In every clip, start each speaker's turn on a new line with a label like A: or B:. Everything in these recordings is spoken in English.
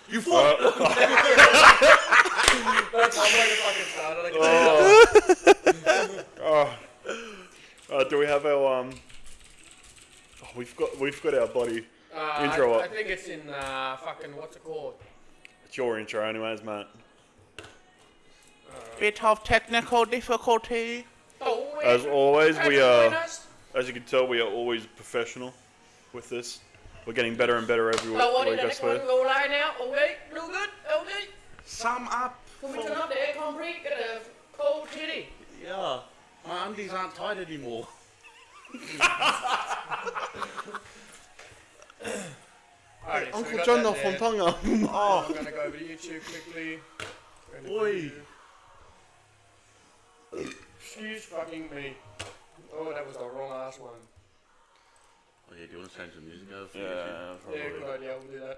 A: You fuck.
B: That's one way to fucking start.
C: Do we have our we've got our bloody intro up.
B: I think it's in fucking what's it called?
C: It's your intro, anyways, mate.
A: Bit of technical difficulty.
C: As always, we are. As you can tell, we are always professional with this. We're getting better and better every week, I swear.
B: Go lie now, okay? No good, okay?
A: Sum up.
B: Can we turn up the aircon, break? Get a cold titty.
A: Yeah. My undies aren't tight anymore.
B: Alright,
C: Uncle John the Fontonga.
B: Oh, I'm gonna go over to YouTube quickly.
A: Oi.
B: Excuse fucking me. Oh, that was the wrong ass one.
A: Oh yeah, do you want to change the music over?
C: Yeah, probably.
B: Yeah, good idea, we'll do that.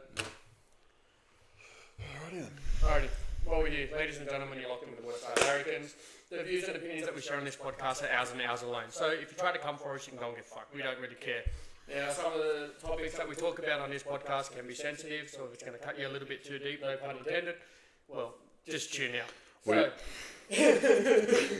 C: Alrighty then.
B: Alrighty, while we're here, ladies and gentlemen, you're locked in with the Westside Americans. The views and opinions that we share on this podcast are ours and ours alone. So if you try to come for us, you can go and get fucked. We don't really care. Now, some of the topics that we talk about on this podcast can be sensitive, so if it's going to cut you a little bit too deep, no pun intended, well, just tune out. So,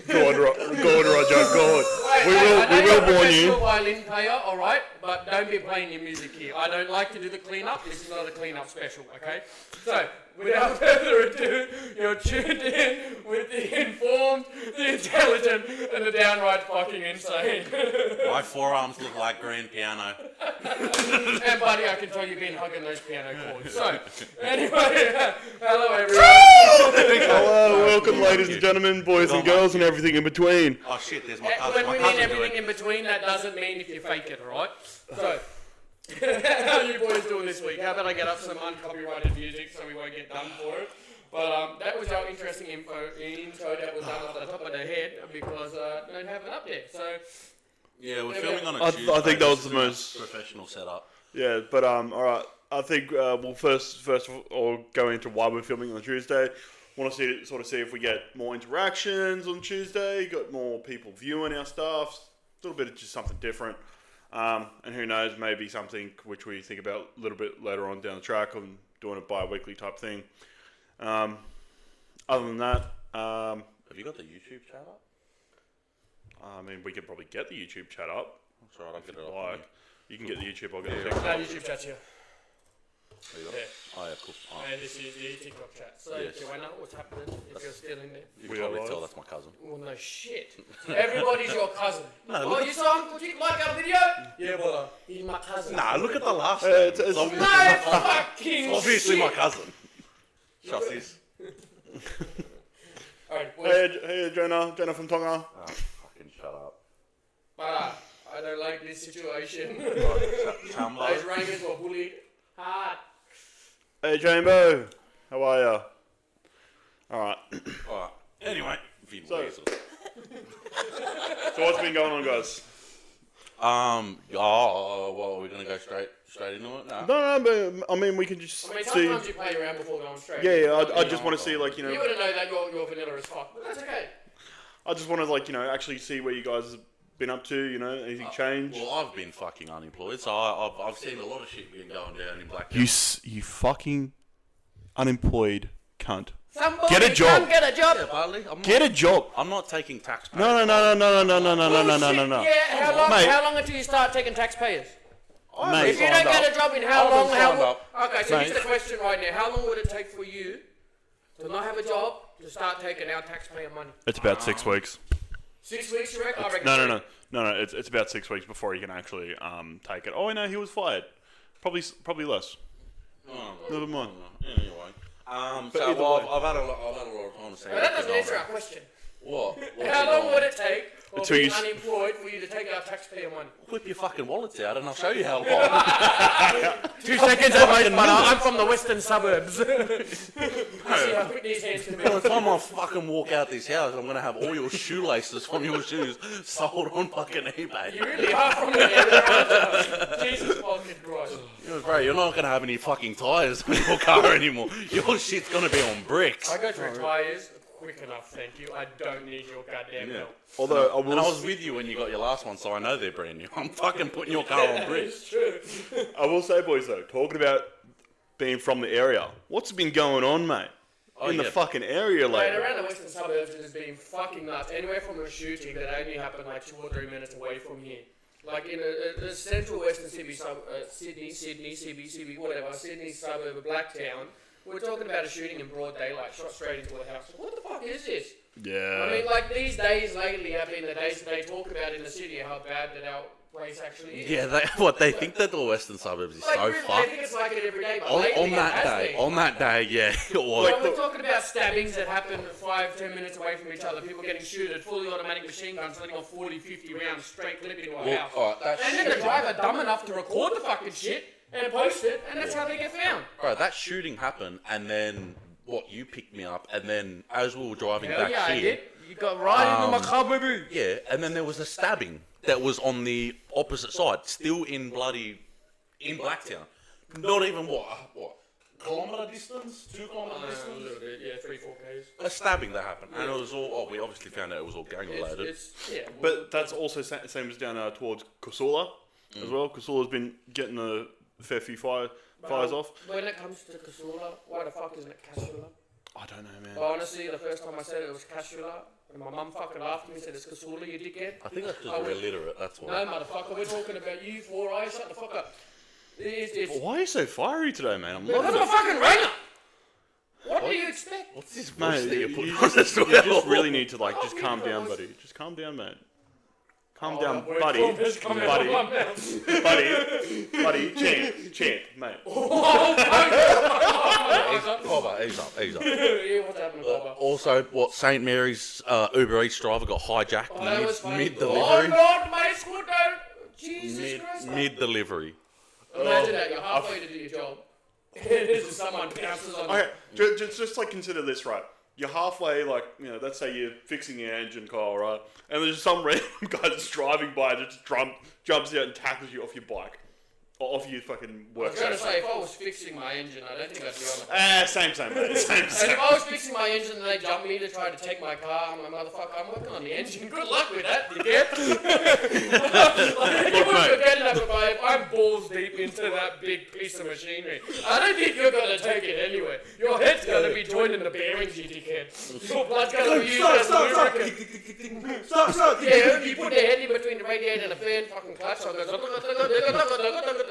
C: Go on, Roger. Go on. We will warn you.
B: I'm a violin player, all right, but don't be playing your music here. I don't like to do the cleanup. This is not a cleanup special, okay? So, without further ado, you're tuned in with the informed, the intelligent, and the downright fucking insane.
A: My forearms look like grand piano.
B: And buddy, I can tell you've been hugging those piano chords. So, anyway, hello everyone.
C: Hello, welcome, ladies and gentlemen, boys and girls, and everything in between.
A: Oh shit, there's my cousin.
B: When we mean everything in between, that doesn't mean if you fake it, alright? So, how are you boys doing this week? How about I get up some uncopyrighted music so we won't get done for it? But that was our interesting intro that was done off the top of the head because I don't have it up there. So,
A: yeah, we're filming on a Tuesday.
C: I think that was the most
A: professional setup.
C: Yeah, but alright. I think we'll first of all go into why we're filming on Tuesday. Want to see if we get more interactions on Tuesday, got more people viewing our stuff, a little bit of just something different. And who knows, maybe something which we think about a little bit later on down the track on doing a bi-weekly type thing. Other than that,
A: have you got the YouTube chat up?
C: I mean, we could probably get the YouTube chat up.
A: That's right, I'll get it
C: up.
A: Like.
C: You can get the YouTube, I'll get the
B: no, YouTube chat's here.
A: Yeah. Oh yeah, cool. Oh.
B: And this is the TikTok chat. So,
A: Yes.
B: do I know what's happening if you're still in there?
A: You can probably tell that's my cousin.
B: Well, no shit. Everybody's your cousin.
A: No,
B: You saw Uncle Chick like our video? Yeah, brother. He's my cousin.
A: Nah, look at the last
C: name.
A: It's
B: no fucking
A: obviously
B: shit.
A: my cousin. Shussies.
B: Alright, boys.
C: Hey, Jonah from Tonga.
A: Oh, fucking shut up.
B: But I don't like this situation.
A: Tambo.
B: Those Rangers were bullied hard.
C: Hey, Jambo. How are ya? Alright.
A: Alright. Anyway,
C: So what's been going on, guys?
A: Well, we're gonna go straight into it now.
C: No, but I mean, we can just see.
B: Sometimes you play around before going straight.
C: Yeah, I just want to see, like,
B: You wouldn't know that you're vanilla as fuck, but that's okay.
C: I just want to, like, actually see where you guys have been up to, anything change.
A: Well, I've been fucking unemployed, so I've seen a lot of shit been going down in Black.
C: You fucking unemployed cunt.
B: Somebody
C: Get a job.
B: Come get a job.
A: Yeah, Barley,
C: Get a job.
A: I'm not taking taxpayers.
C: No.
B: Yeah,
C: Mate.
B: how long until you start taking taxpayers?
C: Mate.
B: If you don't get a job in how long? Okay, so
C: Mate.
B: here's the question right now. How long would it take for you to not have a job to start taking our taxpayer money?
C: It's about 6 weeks.
B: 6 weeks, you reckon? I reckon.
C: No. It's about 6 weeks before you can actually take it. Oh, I know he was fired. Probably less.
A: Oh,
C: Never mind.
A: Anyway.
C: But
A: So
C: either way.
A: I've had a lot of time to say.
B: But that doesn't answer our question.
A: What?
B: How long would it take for
C: Until
B: being
C: you
B: unemployed for you to take our taxpayer money?
A: Whip your fucking wallets out and I'll show you how long.
B: 2 seconds at most, but I'm from the western suburbs. See how quick these hands can be.
A: By the time I fucking walk out this house, I'm gonna have all your shoelaces from your shoes sold on fucking eBay.
B: You really are from the area, aren't you? Jesus fucking Christ.
A: Bro, you're not gonna have any fucking tires on your car anymore. Your shit's gonna be on bricks.
B: I go through tyres quick enough, thank you. I don't need your goddamn help.
C: Although I
A: And I was with you when you got your last one, so I know they're brand new. I'm fucking putting your car on bricks.
B: It's true.
C: will say, boys, though, talking about being from the area, what's been going on, mate? In the fucking area
B: Mate,
C: lately.
B: around the western suburbs, it has been fucking nuts. Anywhere from a shooting that only happened like 2 or 3 minutes away from here. Like in a central western Sydney suburb of Blacktown, we're talking about a shooting in broad daylight, shot straight into a house. What the fuck is this?
C: Yeah.
B: I mean, like these days lately have been the days that they talk about in the city how bad that our place actually is.
A: Yeah, they think that the western suburbs is
B: Like,
A: so
B: really, they
A: fucked.
B: think it's like it every day, but lately
A: On that day, yeah, it was.
B: Like we're talking about stabbings that happen 5-10 minutes away from each other, people getting shooted, fully automatic machine guns letting off 40-50 rounds straight clip into a house. And then the driver dumb enough to record the fucking shit and post it, and that's how they get found.
A: Bro, that shooting happened, and then you picked me up, and then as we were driving back
B: I
A: here,
B: did. You got right into my car, baby.
A: yeah, and then there was a stabbing that was on the opposite side, still in Blacktown. Not even kilometre distance, 2 kilometre
B: A
A: distance.
B: little bit, yeah, 3-4 k's.
A: A stabbing that happened, and it was all. We obviously found out it was all gang related.
C: But that's also same as down towards Kusula as well. Kusula's been getting a fair few fires off.
B: When it comes to Casula, why the fuck isn't it Casula?
C: I don't know, man.
B: Honestly, the first time I said it was Casula, and my mum fucking laughed at me and said it's Casula, you dickhead.
A: I think that's because we're illiterate. That's why.
B: No, motherfucker, we're talking about you, 4 eyes, shut the fuck up. It's
C: Why are you so fiery today, man? I'm
B: because
C: loving
B: I'm a
C: it.
B: fucking ringer! What do you expect?
A: What's this
C: Mate,
A: voice that you
C: you
A: put
C: just,
A: on as
C: you
A: well?
C: just really need to just calm down, buddy. Just calm down, mate. Calm down, buddy. Buddy, champ, mate.
A: Ease up.
B: Yeah, what's happening, Bubba?
A: Also, St. Mary's Uber Eats driver got hijacked
B: That was funny.
A: mid
B: Oh,
A: delivery.
B: Lord, my scooter! Jesus Christ.
A: Mid delivery.
B: Imagine that, you're halfway to do your job. This is someone bounces on
C: Okay, just consider this, right? You're halfway, let's say you're fixing your engine car, right? And there's some random guy that's driving by and just jumps out and tackles you off your bike. Or off your fucking
B: I was going to
C: workstation.
B: say, if I was fixing my engine, I don't think I'd be on the
C: Same, mate. Same.
B: And if I was fixing my engine and they jumped me to try to take my car, I'm like, motherfucker, I'm working on the engine. Good luck with that, dickhead. You wouldn't forget that, but if I'm balls deep into that big piece of machinery, I don't think you're going to take it anyway. Your head's going to be joining the bearings, you dickhead. Your blood's going to be used as lubricant.
A: Stop.
B: Yeah, you put the head in between the radiator and the fan, fucking clutch, so it goes,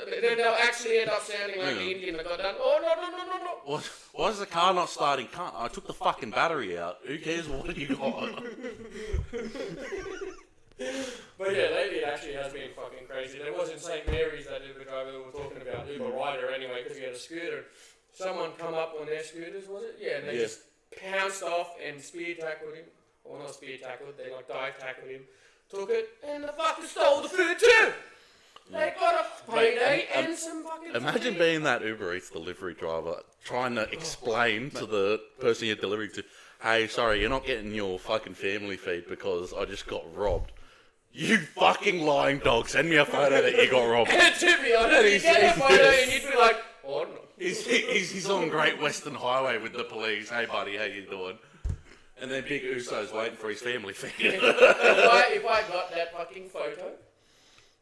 B: then they'll actually end up sounding like the Indian that got done. Oh, no.
A: Why is the car not starting? I took the fucking battery out. Who cares what you got?
B: But yeah, lately it actually has been fucking crazy. There was in St. Mary's that Uber driver that we were talking about, Uber rider anyway, because he had a scooter. Someone come up on their scooters, was it? Yeah, and they just pounced off and spear tackled him. Or not spear tackled, they dive tackled him. Took it, and the fucker stole the food too! They got a payday and some fucking
A: Imagine being that Uber Eats delivery driver trying to explain to the person you're delivering to, hey, sorry, you're not getting your fucking family feed because I just got robbed. You fucking lying dog, send me a photo that you got robbed.
B: And to be honest, you get a photo and you'd be like, oh no.
A: He's on Great Western Highway with the police. Hey buddy, how you doing? And then Big Uso's waiting for his family feed.
B: If I got that fucking photo,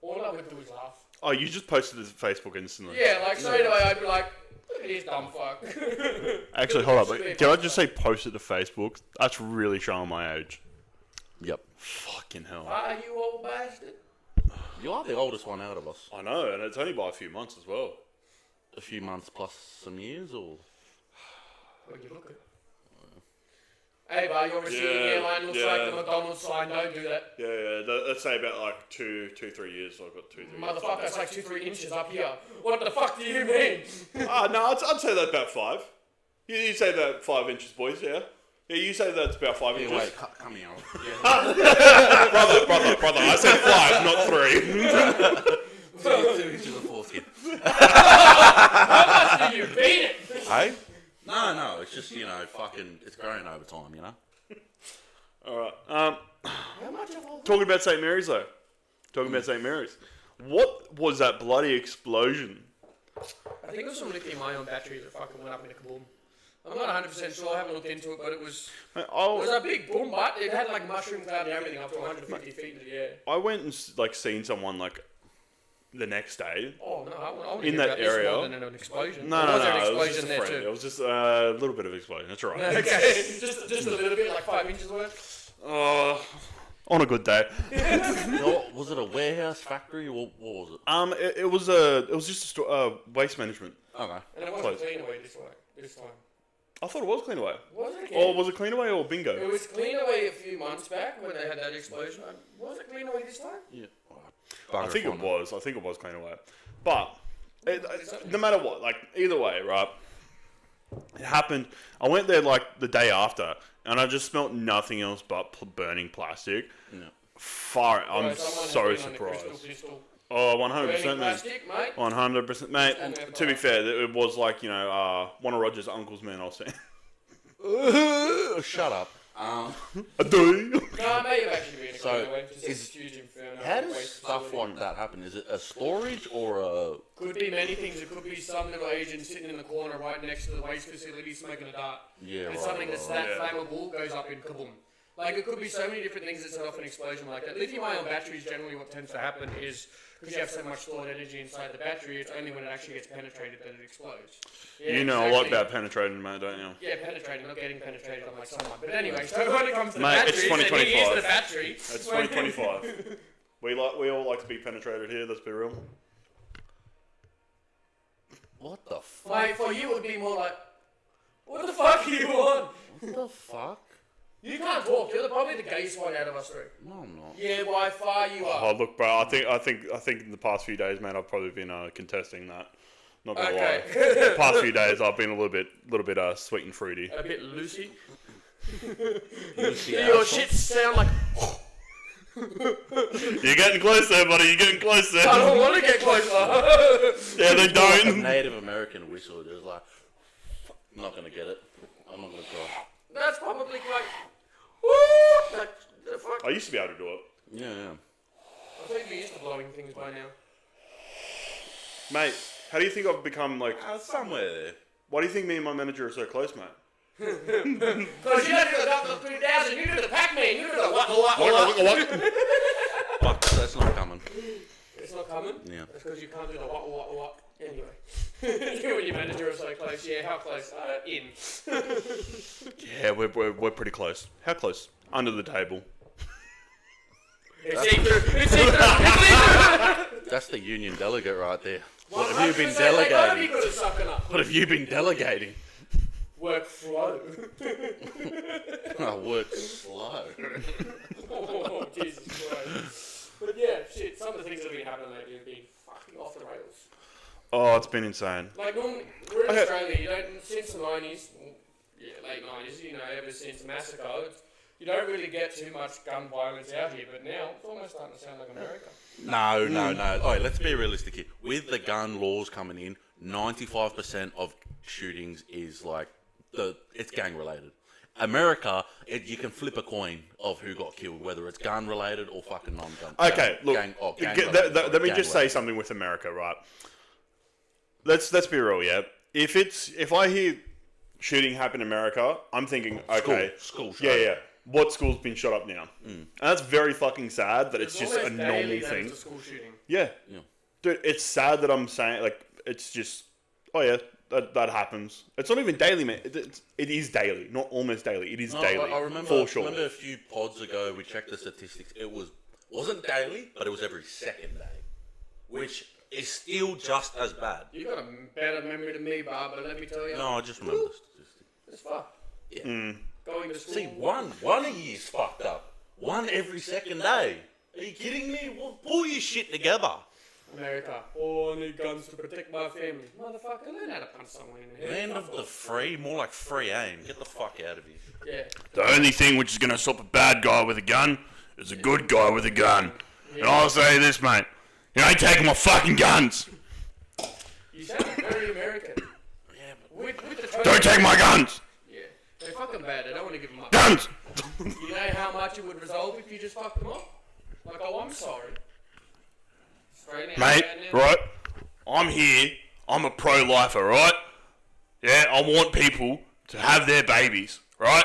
B: all I would do is laugh.
C: Oh, you just posted it to Facebook instantly.
B: Yeah, like straight away I'd be like, look at this dumb fuck.
C: Actually, hold up. Can I just say post it to Facebook? That's really showing my age.
A: Yep.
C: Fucking hell.
B: Are you old bastard?
A: You are the oldest one out of us.
C: I know, and it's only by a few months as well.
A: A few months plus some years, or?
B: Well, you look at Hey, bar, your receiving airline looks like the McDonald's sign. Don't do that.
C: Yeah. Let's say about like 2-3 years. I've got 2-3 years.
B: Motherfucker, that's like 2-3 inches up here. What the fuck do you mean?
C: No, I'd say that's about 5. You say that 5 inches, boys, yeah? Yeah, you say that's about 5 inches.
A: Wait, come here.
C: Brother, I said 5, not 3.
A: 2 inches of foreskin.
B: How much do you beat it?
A: Hey? No, it's just, it's growing over time,
C: Alright,
B: How much of all
C: talking about St. Mary's though. Talking about St. Mary's. What was that bloody explosion?
B: I think it was some lithium-ion batteries that fucking went up in a kaboom. I'm not 100% sure, I haven't looked into it, but it was a big boom, but it had like mushroom cloud and everything up to 150 feet in the air.
C: I went and seen someone the next day.
B: Oh no, I want
C: In
B: to
C: that
B: hear about
C: area.
B: this more than an explosion.
C: No,
B: Or was there an
C: it was
B: explosion
C: just a
B: there
C: friend.
B: too?
C: It was just a little bit of explosion. That's all right.
B: Okay, just a little bit, like 5 inches worth.
C: On a good day.
A: No, was it a warehouse, factory, or what was it?
C: It was just waste management.
A: Okay.
B: And it wasn't clean away this time.
C: I thought it was clean away.
B: Was it again?
C: Or was it clean away or bingo?
B: It was clean away a few months back when they had that explosion. Was it clean away this time?
A: Yeah.
C: I think it was. I think it was clean away. But no matter what, like either way, right? It happened. I went there like the day after, and I just smelt nothing else but burning plastic.
A: No.
C: Far, I'm
B: Right, someone
C: so
B: has been on the
C: surprised.
B: crystal pistol.
C: Oh,
B: Burning
C: 100%, man.
B: plastic, mate.
C: 100%, mate.
B: And
C: To be fair, it was like one of Roger's uncles, man. I was saying.
A: Shut up.
C: I do.
B: No, it may have actually been a
A: So,
B: clean away. Just
A: is-
B: a huge inferno.
A: How does
B: waste
A: stuff
B: facility.
A: like that happen? Is it a storage or a...
B: Could be many things. It could be some little agent sitting in the corner right next to the waste facility smoking a dart.
A: Yeah,
B: And
A: right,
B: something that's
A: right,
B: that
C: right.
B: flammable goes up in kaboom. Like, it could be so many different things that set off an explosion like that. Lithium-ion batteries, generally what tends to happen is, because you have so much stored energy inside the battery, it's only when it actually gets penetrated that it explodes. Yeah,
C: You know a lot
B: exactly.
C: about penetrating, mate, don't you?
B: Yeah, penetrating, not getting penetrated on like someone. But anyway, so when it comes to
C: Mate, it's
B: batteries, and he is
C: 2025.
B: the battery.
C: It's 2025. We all like to be penetrated here. Let's be real.
A: What the fuck?
B: Like, for you, it would be more like, what the fuck are you on?
A: What the fuck?
B: You can't talk. You're probably the gayest one out of us three.
A: No, I'm not.
B: Yeah, by far you are.
C: Oh, look, bro. I think in the past few days, man, I've probably been contesting that. Not gonna lie. The past few days, I've been a little bit sweet and fruity.
B: A bit loosey.
A: Lucy
B: Your
A: asshole.
B: shits sound like.
C: You're getting close there, buddy. You're getting close there.
B: I don't want to get closer.
C: Yeah, they
A: Like a
C: don't.
A: Native American whistle, just like... I'm not gonna get it. I'm not gonna try.
B: That's probably like. Woo! Like, the fuck?
C: I used to be able to do it,
A: Yeah, yeah.
B: I think we're used to blowing things by now.
C: mate. How do you think I've become like?
A: Somewhere there.
C: Why do you think me and my manager are so close, mate?
B: Because you don't do the Dr. 3000, you do the Pac-Man, you do the what.
A: Fuck, that's not coming.
B: It's not coming?
A: Yeah.
B: That's because you can't do the what. Anyway. You and your manager are so close. Yeah, how close? In.
C: Yeah, we're pretty close. How close? Under the table.
B: It's see-through. It's see-through.
A: That's the union delegate right there. What
B: Well,
A: have you been
B: 100% they gotta be
A: delegating?
B: good at sucking up.
A: What have you been delegating?
B: Workflow.
A: Oh, work slow.
B: Oh, Jesus Christ. But yeah, shit, some of the things that have been happening lately have been fucking off the rails.
C: Oh, it's been insane.
B: Like, normally, we're in
C: Okay.
B: Australia, you don't, since the 90s, late 90s, ever since Massacre, you don't really get too much gun violence out here, but now it's almost starting to sound like America.
A: No. Oh, let's be realistic here. With the gun laws coming in, 95% of shootings is like it's gang related. America, you can flip a coin of who got killed, whether it's gun related or fucking non-gun.
C: Okay, look.
A: Gang
C: Let me
A: gang
C: just say
A: related.
C: something with America, right? Let's be real, yeah. If I hear shooting happen in America, I'm thinking, okay,
A: School
C: yeah,
A: shooting.
C: yeah. What school's been shot up now? And that's very fucking sad that it's
B: It's
C: just a
B: almost
C: normal
B: daily that
C: thing.
B: it's a school shooting.
C: Yeah.
A: Yeah.
C: Dude, it's sad that I'm saying, like, it's just, oh yeah, that happens. It's not even daily, man. It is daily, not almost daily. It is
A: No,
C: daily,
A: I remember,
C: for sure.
A: remember a few pods ago we checked the statistics. It wasn't daily, but it was every second day, which is still just as bad.
B: You got a better memory than me, Barbara, let me tell you.
A: No, I just remember the statistics.
B: It's fucked.
A: Yeah.
B: Going to school.
A: See, one a year's fucked up. One every second day. Are you kidding me? Well, pull your shit together.
B: America. Oh, I need guns to protect my family. Motherfucker, learn how to punch someone in the head.
A: Land of the free, more like free aim. Get the fuck out of here.
B: Yeah.
C: The only thing which is going to stop a bad guy with a gun is a good guy with a gun. And I'll say this, mate. You ain't taking my fucking guns.
B: You sound very American.
A: Yeah, but
B: With the tone.
C: Don't take my guns.
B: Yeah. They're fucking bad. I don't want to give them up.
C: Guns.
B: You know how much it would resolve if you just fucked them up? Like, oh, I'm sorry. Straight out,
C: Mate,
B: now.
C: right? I'm here. I'm a pro-lifer, right? Yeah, I want people to have their babies, right?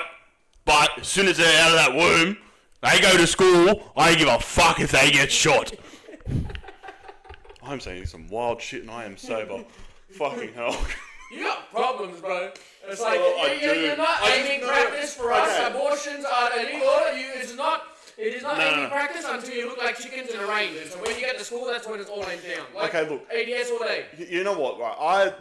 C: But as soon as they're out of that womb, they go to school, I don't give a fuck if they get shot. I'm saying some wild shit and I am sober. Fucking hell.
B: You got problems, bro. It's like,
C: I do.
B: you're not
C: I
B: aiming
C: just know-
B: practice for us.
C: Okay.
B: Abortions are illegal. It is not
C: No,
B: aiming
C: no.
B: practice until you look like chickens in a range. And so when you get to school, that's when it's all aimed down. Like,
C: Okay, look.
B: ADS all day.
C: You know what, right?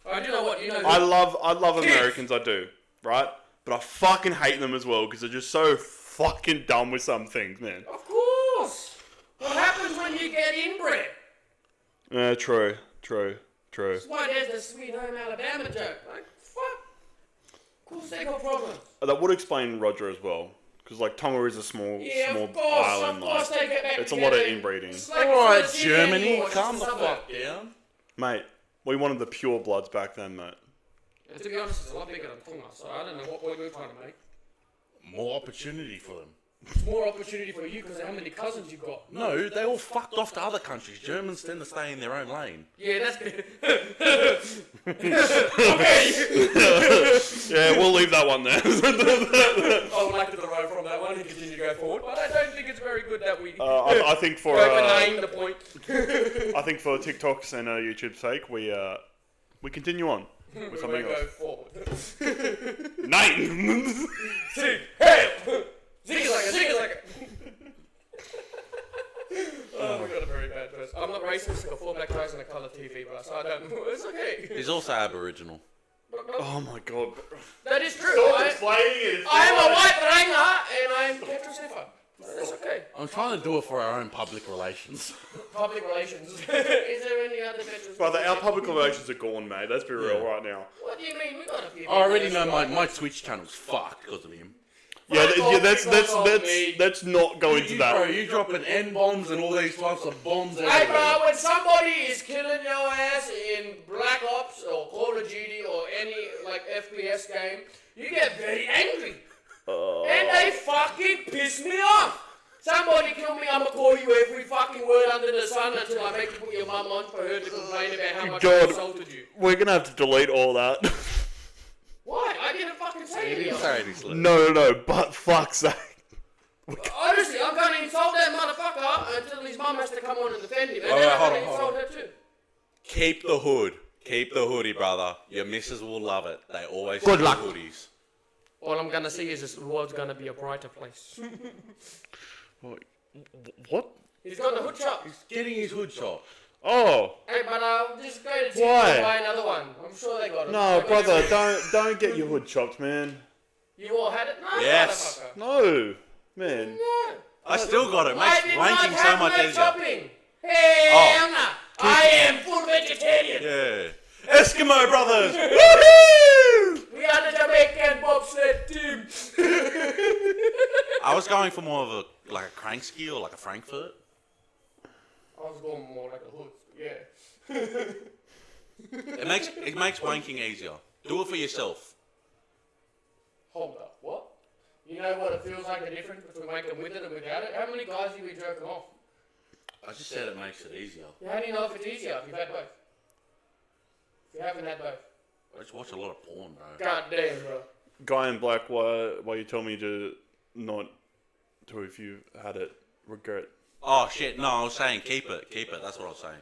B: I do know what, you know.
C: I love Americans, I do, right? But I fucking hate them as well because they're just so fucking dumb with some things, man.
B: Of course. What happens when you get inbred?
C: True.
B: That's why there's the Sweet Home Alabama joke. Like, fuck. Of course they got problems.
C: That would explain Roger as well. Because, like, Tonga is a small island.
B: Of course
C: Like,
B: they get back
C: it's a
B: together.
C: lot of inbreeding.
B: It's like
A: Alright,
B: it's not a city
A: Germany,
B: anymore, it's
A: calm
B: just
A: the
B: a suburb.
A: fuck down.
C: Mate, we wanted the pure bloods back then, mate.
B: And to be honest, it's a lot bigger than Tonga, so I don't know what point we're trying to make.
A: More opportunity for them.
B: It's more opportunity for you because of how many cousins you've got.
A: No, they all fucked off to other countries. Germans tend to stay in their own lane.
B: Yeah, that's good. Okay.
C: Yeah, we'll leave that one there.
B: I would like to derive from that one and continue to go forward, but I don't think it's very good that we
C: I think for
B: denying the point.
C: I think for TikTok's and YouTube's sake, we continue on with
B: We're
C: something
B: going to go
C: else.
B: forward.
C: Nine.
B: Zig, hey! Zig-a-zag. Oh my god, a very bad person. I'm not racist, I got 4 black ties and a colour TV, bro, so I don't. It's okay.
A: He's also Aboriginal.
C: Oh my god.
B: That is true.
C: Stop explaining it.
B: I am a white Ranger and I'm petrol sniffer. That's okay.
A: I'm trying to do it for our own public relations.
B: Public relations. Is there any other petrol
C: Brother, our
B: sniffer?
C: public relations are gone, mate. Let's be real right now.
B: What do you mean? We got a few.
A: I already
B: people
A: know
B: that's
A: my Twitch channel's fucked because of him.
C: Yeah,
B: Fuck off,
C: let's not go into
A: Bro,
C: that.
A: you dropping N-bombs and all these types of bombs
B: Hey,
A: everywhere.
B: bro, when somebody is killing your ass in Black Ops or Call of Duty or any like FPS game, you get very angry. And they fucking piss me off. Somebody kill me, I'ma call you every fucking word under the sun until I make you put your mum on for her to complain about how much I
C: God.
B: insulted you.
C: We're gonna have to delete all that.
B: Why? I didn't fucking say
A: He
B: anything.
A: didn't say anything.
C: No, but fuck's sake.
B: Honestly, I'm gonna insult that motherfucker until his mum has to come on and defend him. And
A: Alright,
B: then I'm
A: hold
B: gonna
A: on,
B: insult
A: hold
B: her too.
A: Keep the hood. Keep the hoodie, brother. Your missus will love it. They always
C: Good
A: wear
C: luck.
A: hoodies.
B: All I'm gonna see is this world's gonna be a brighter place.
C: What?
B: He's got the hood shop.
A: Getting his hood shot.
C: Oh.
B: Hey, but just go to TikTok
C: Why?
B: and buy another one. I'm sure they got it.
C: No,
B: They got
C: brother,
B: it.
C: don't get your hood chopped, man.
B: You all had it? No,
A: Yes.
B: motherfucker.
C: No, man.
B: No.
A: I still got it.
B: I
A: Makes
B: did not
A: wanking so
B: have
A: much
B: no
A: easier.
B: chopping. Hey,
A: Oh.
B: Anna, I am full vegetarian.
A: Yeah. Eskimo brothers. Woohoo!
B: We are the Jamaican bobsled team.
A: I was going for more of a crank ski or like a Frankfurt.
B: I was going more like a hood. Yeah.
A: It makes wanking easier. Do it for yourself.
B: Hold up. What? You know what it feels like, the difference between making with it and without it? How many guys you been jerking off?
A: I just said it makes it easier.
B: How do you know if it's easier if you've had both? If you haven't had both.
A: I just watch a lot of porn, bro.
B: God damn, bro.
C: Guy in black, why you tell me to not to if you had it regret?
A: Oh shit! No, I was saying keep it. Keep it. That's what I was saying.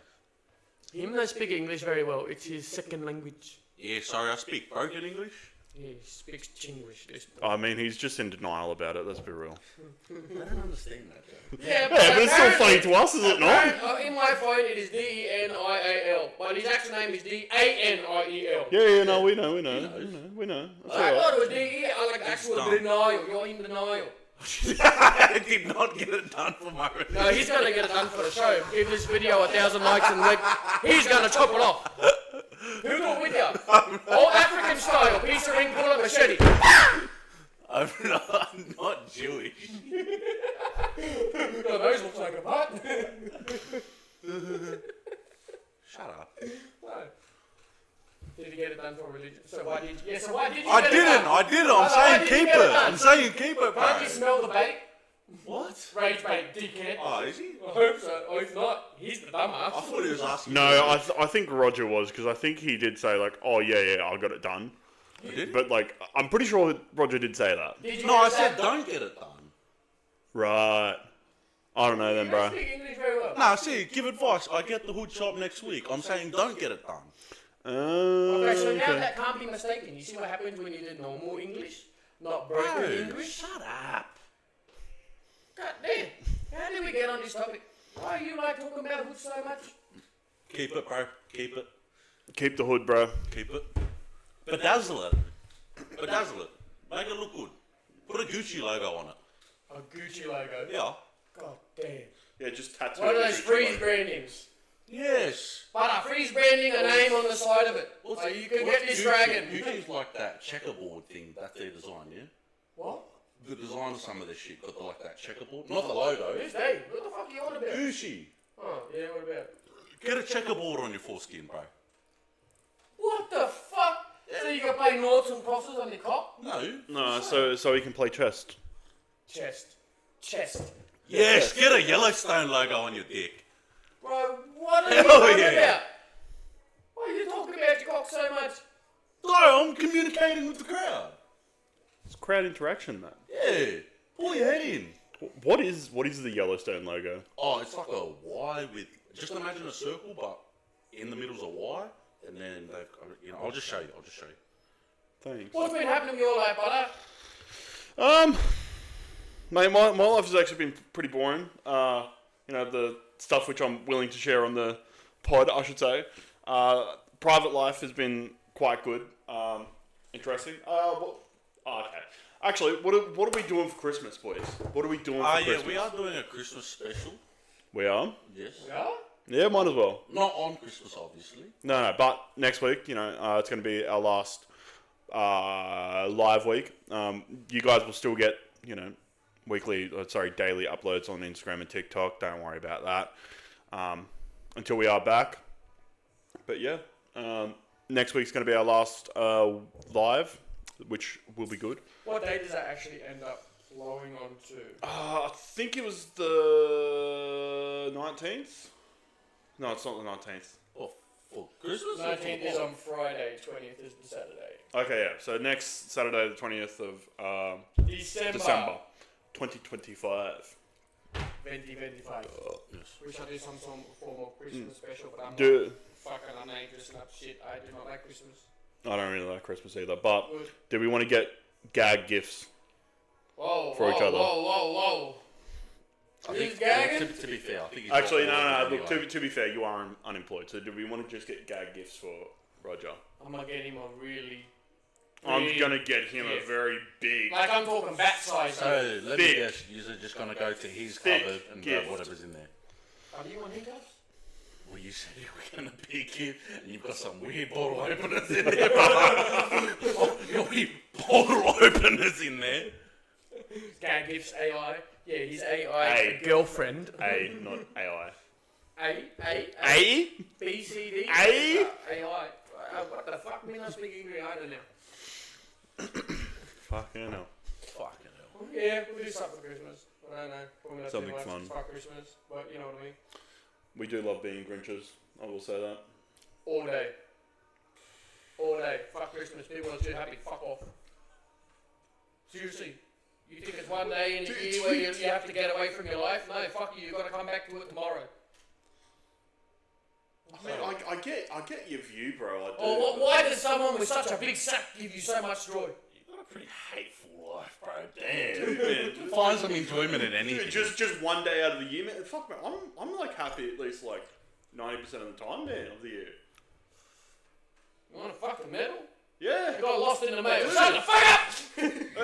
B: Him doesn't speak English very well. It's his second language.
A: Yeah, sorry, I speak broken English.
B: He speaks Chinglish.
C: I mean, he's just in denial about it. Let's be real.
A: I don't understand that, Joe.
B: Yeah,
C: Yeah, but it's still funny to us, is it not?
B: In my phone, it is Denial, but his actual name is Daniel.
C: Yeah, no, we know. That's
B: I
C: alright.
B: thought it was DE, I like actual
A: Dumb.
B: denial. You're in denial.
A: I did not get it done for my religion.
B: No, he's gonna get it done for the show. Give this video 1,000 likes and he's gonna chop it off. Who do it with you? All African style, piece of ring, pull a machete.
A: I'm not Jewish.
B: Your nose looks like a butt.
A: Shut up.
B: No. Did you get it done for religion? So why did you? Yeah, so why did you?
A: I
B: get it
A: didn't.
B: done?
A: I didn't.
B: Why
A: I'm saying
B: did you
A: keep
B: get
A: it.
B: done?
A: I'm saying keep it,
B: Can't you
A: bro.
B: smell the bait?
A: What?
B: Rage bait, dickhead.
A: Oh, is he?
B: I hope so. Or if not, he's the
A: I
B: dumbass.
A: thought he was asking.
C: No, I think Roger was because I think he did say like, oh yeah, I got it done.
A: You did?
C: But like, I'm pretty sure Roger did say that.
B: Did you
A: No, I
B: get
A: said
B: that?
A: don't get it done.
C: Right. I don't know then, bro.
B: You speak English very well.
A: Nah, see, give advice. I get the hood shop next week. I'm saying don't get it done.
B: Okay, so now
C: Okay.
B: that can't be mistaken. You see what happens when you did normal English, not broken
A: Bro,
B: English?
A: shut up.
B: God damn. How did we get on this topic? Why do you like talking about hood so much?
A: Keep it, bro. Keep it.
C: Keep the hood, bro.
A: Keep it. Bedazzle it. Bedazzle it. Make it look good. Put a Gucci logo on it.
B: A Gucci logo.
A: Yeah.
B: God damn.
C: Yeah, just tattoo.
B: One of
C: the
B: those
C: Gucci
B: freeze
C: logo.
B: brandings.
A: Yes.
B: But freeze branding a name on the side of it. So you can get this dragon.
A: Gucci's like that checkerboard thing. That's their design, yeah?
B: What?
A: The design of some of this shit got like that checkerboard. Not the logo.
B: Who's they? What the fuck are you on about?
A: Gucci.
B: Oh, yeah, what about?
A: Get a checkerboard on your foreskin, bro.
B: What the fuck? So you can play noughts and crosses on your cock?
A: No.
C: No, so he can play chest.
B: Chest.
A: Yes, get a Yellowstone logo on your dick.
B: Bro, what are you
A: Hell
B: talking
A: yeah.
B: about? Why are you talking about your cock so much?
A: No, I'm communicating with the crowd.
C: It's crowd interaction, man.
A: Yeah. Pull your head in.
C: What is the Yellowstone logo?
A: Oh, it's like a Y with. Just imagine a circle, but in the middle's a Y, and then they've. I'll just show you.
C: Thanks.
B: What's been happening to your life, butter?
C: Mate, my life has actually been pretty boring. The stuff which I'm willing to share on the pod, I should say. Private life has been quite good. Interesting. Okay. Actually, what are we doing for Christmas, boys? What are we doing for Christmas?
A: Yeah, we are doing a Christmas special.
C: We are?
A: Yes.
B: Yeah?
C: Yeah, might as well.
A: Not on Christmas, obviously.
C: No, but next week, it's going to be our last live week. You guys will still get, daily uploads on Instagram and TikTok. Don't worry about that until we are back. But yeah, next week's going to be our last live, which will be good.
B: What day does that actually end up flowing on to?
C: I think it was the 19th. No, it's not the 19th.
A: Oh, for Christmas?
B: 19th is on Friday, 20th is the Saturday.
C: Okay, yeah. So next Saturday, the 20th of December 2025.
B: 2025.
A: Yes.
B: We shall do some form of Christmas special, but I'm not fucking unnamed dressing up shit. I do not like Christmas.
C: I don't really like Christmas either, but
B: Good.
C: do we want to get gag gifts?
B: Whoa,
C: For each other.
B: Whoa. He's gagging?
A: To be fair, I think he's
C: Actually,
A: got
C: no. Look,
A: anyway.
C: to be fair, you are unemployed. So do we want to just get gag gifts for Roger?
B: I'm gonna get him a really
C: I'm
B: big
C: gonna get him
B: gift.
C: a very big.
B: Like I'm talking bat size.
A: So let me
C: Big.
A: guess, you're just gonna go to his
C: Big
A: cupboard and
C: gift.
A: grab whatever's in there.
B: Oh, do you want hiccups?
A: Well, you said you were gonna be a kid, and you've got some weird bottle openers in there, brother. You'll be bottle openers in there.
B: Gag gifts AI. Yeah, he's AI
C: A.
B: girlfriend.
C: A, not AI.
B: A. B, C, D.
C: A?
B: AI. What the fuck? Me not speaking English either now.
C: Fucking hell.
A: Fucking hell.
B: Yeah, we'll do something for Christmas. I don't know. Probably not
C: Something
B: too much.
C: fun.
B: It's fuck Christmas, but you know what I mean.
C: We do love being Grinches. I will say that.
B: All day. All day. Fuck Christmas. People are too happy. Fuck off. Seriously. You think it's one day in a year where you have to get away from your life? No, fuck you. You've got to come back to it tomorrow.
C: I mean, I get your view, bro. I do.
B: Or why does someone with such a big sack give you so much joy?
A: You've got a pretty hateful life, bro. Damn. Find some enjoyment in anything.
C: Just one day out of the year, man. Fuck, man. I'm like happy at least like 90% of the time, man, of the year.
B: You want to fuck the metal?
C: Yeah.
B: It got lost in the mail.
C: Dude.
B: Shut the fuck up!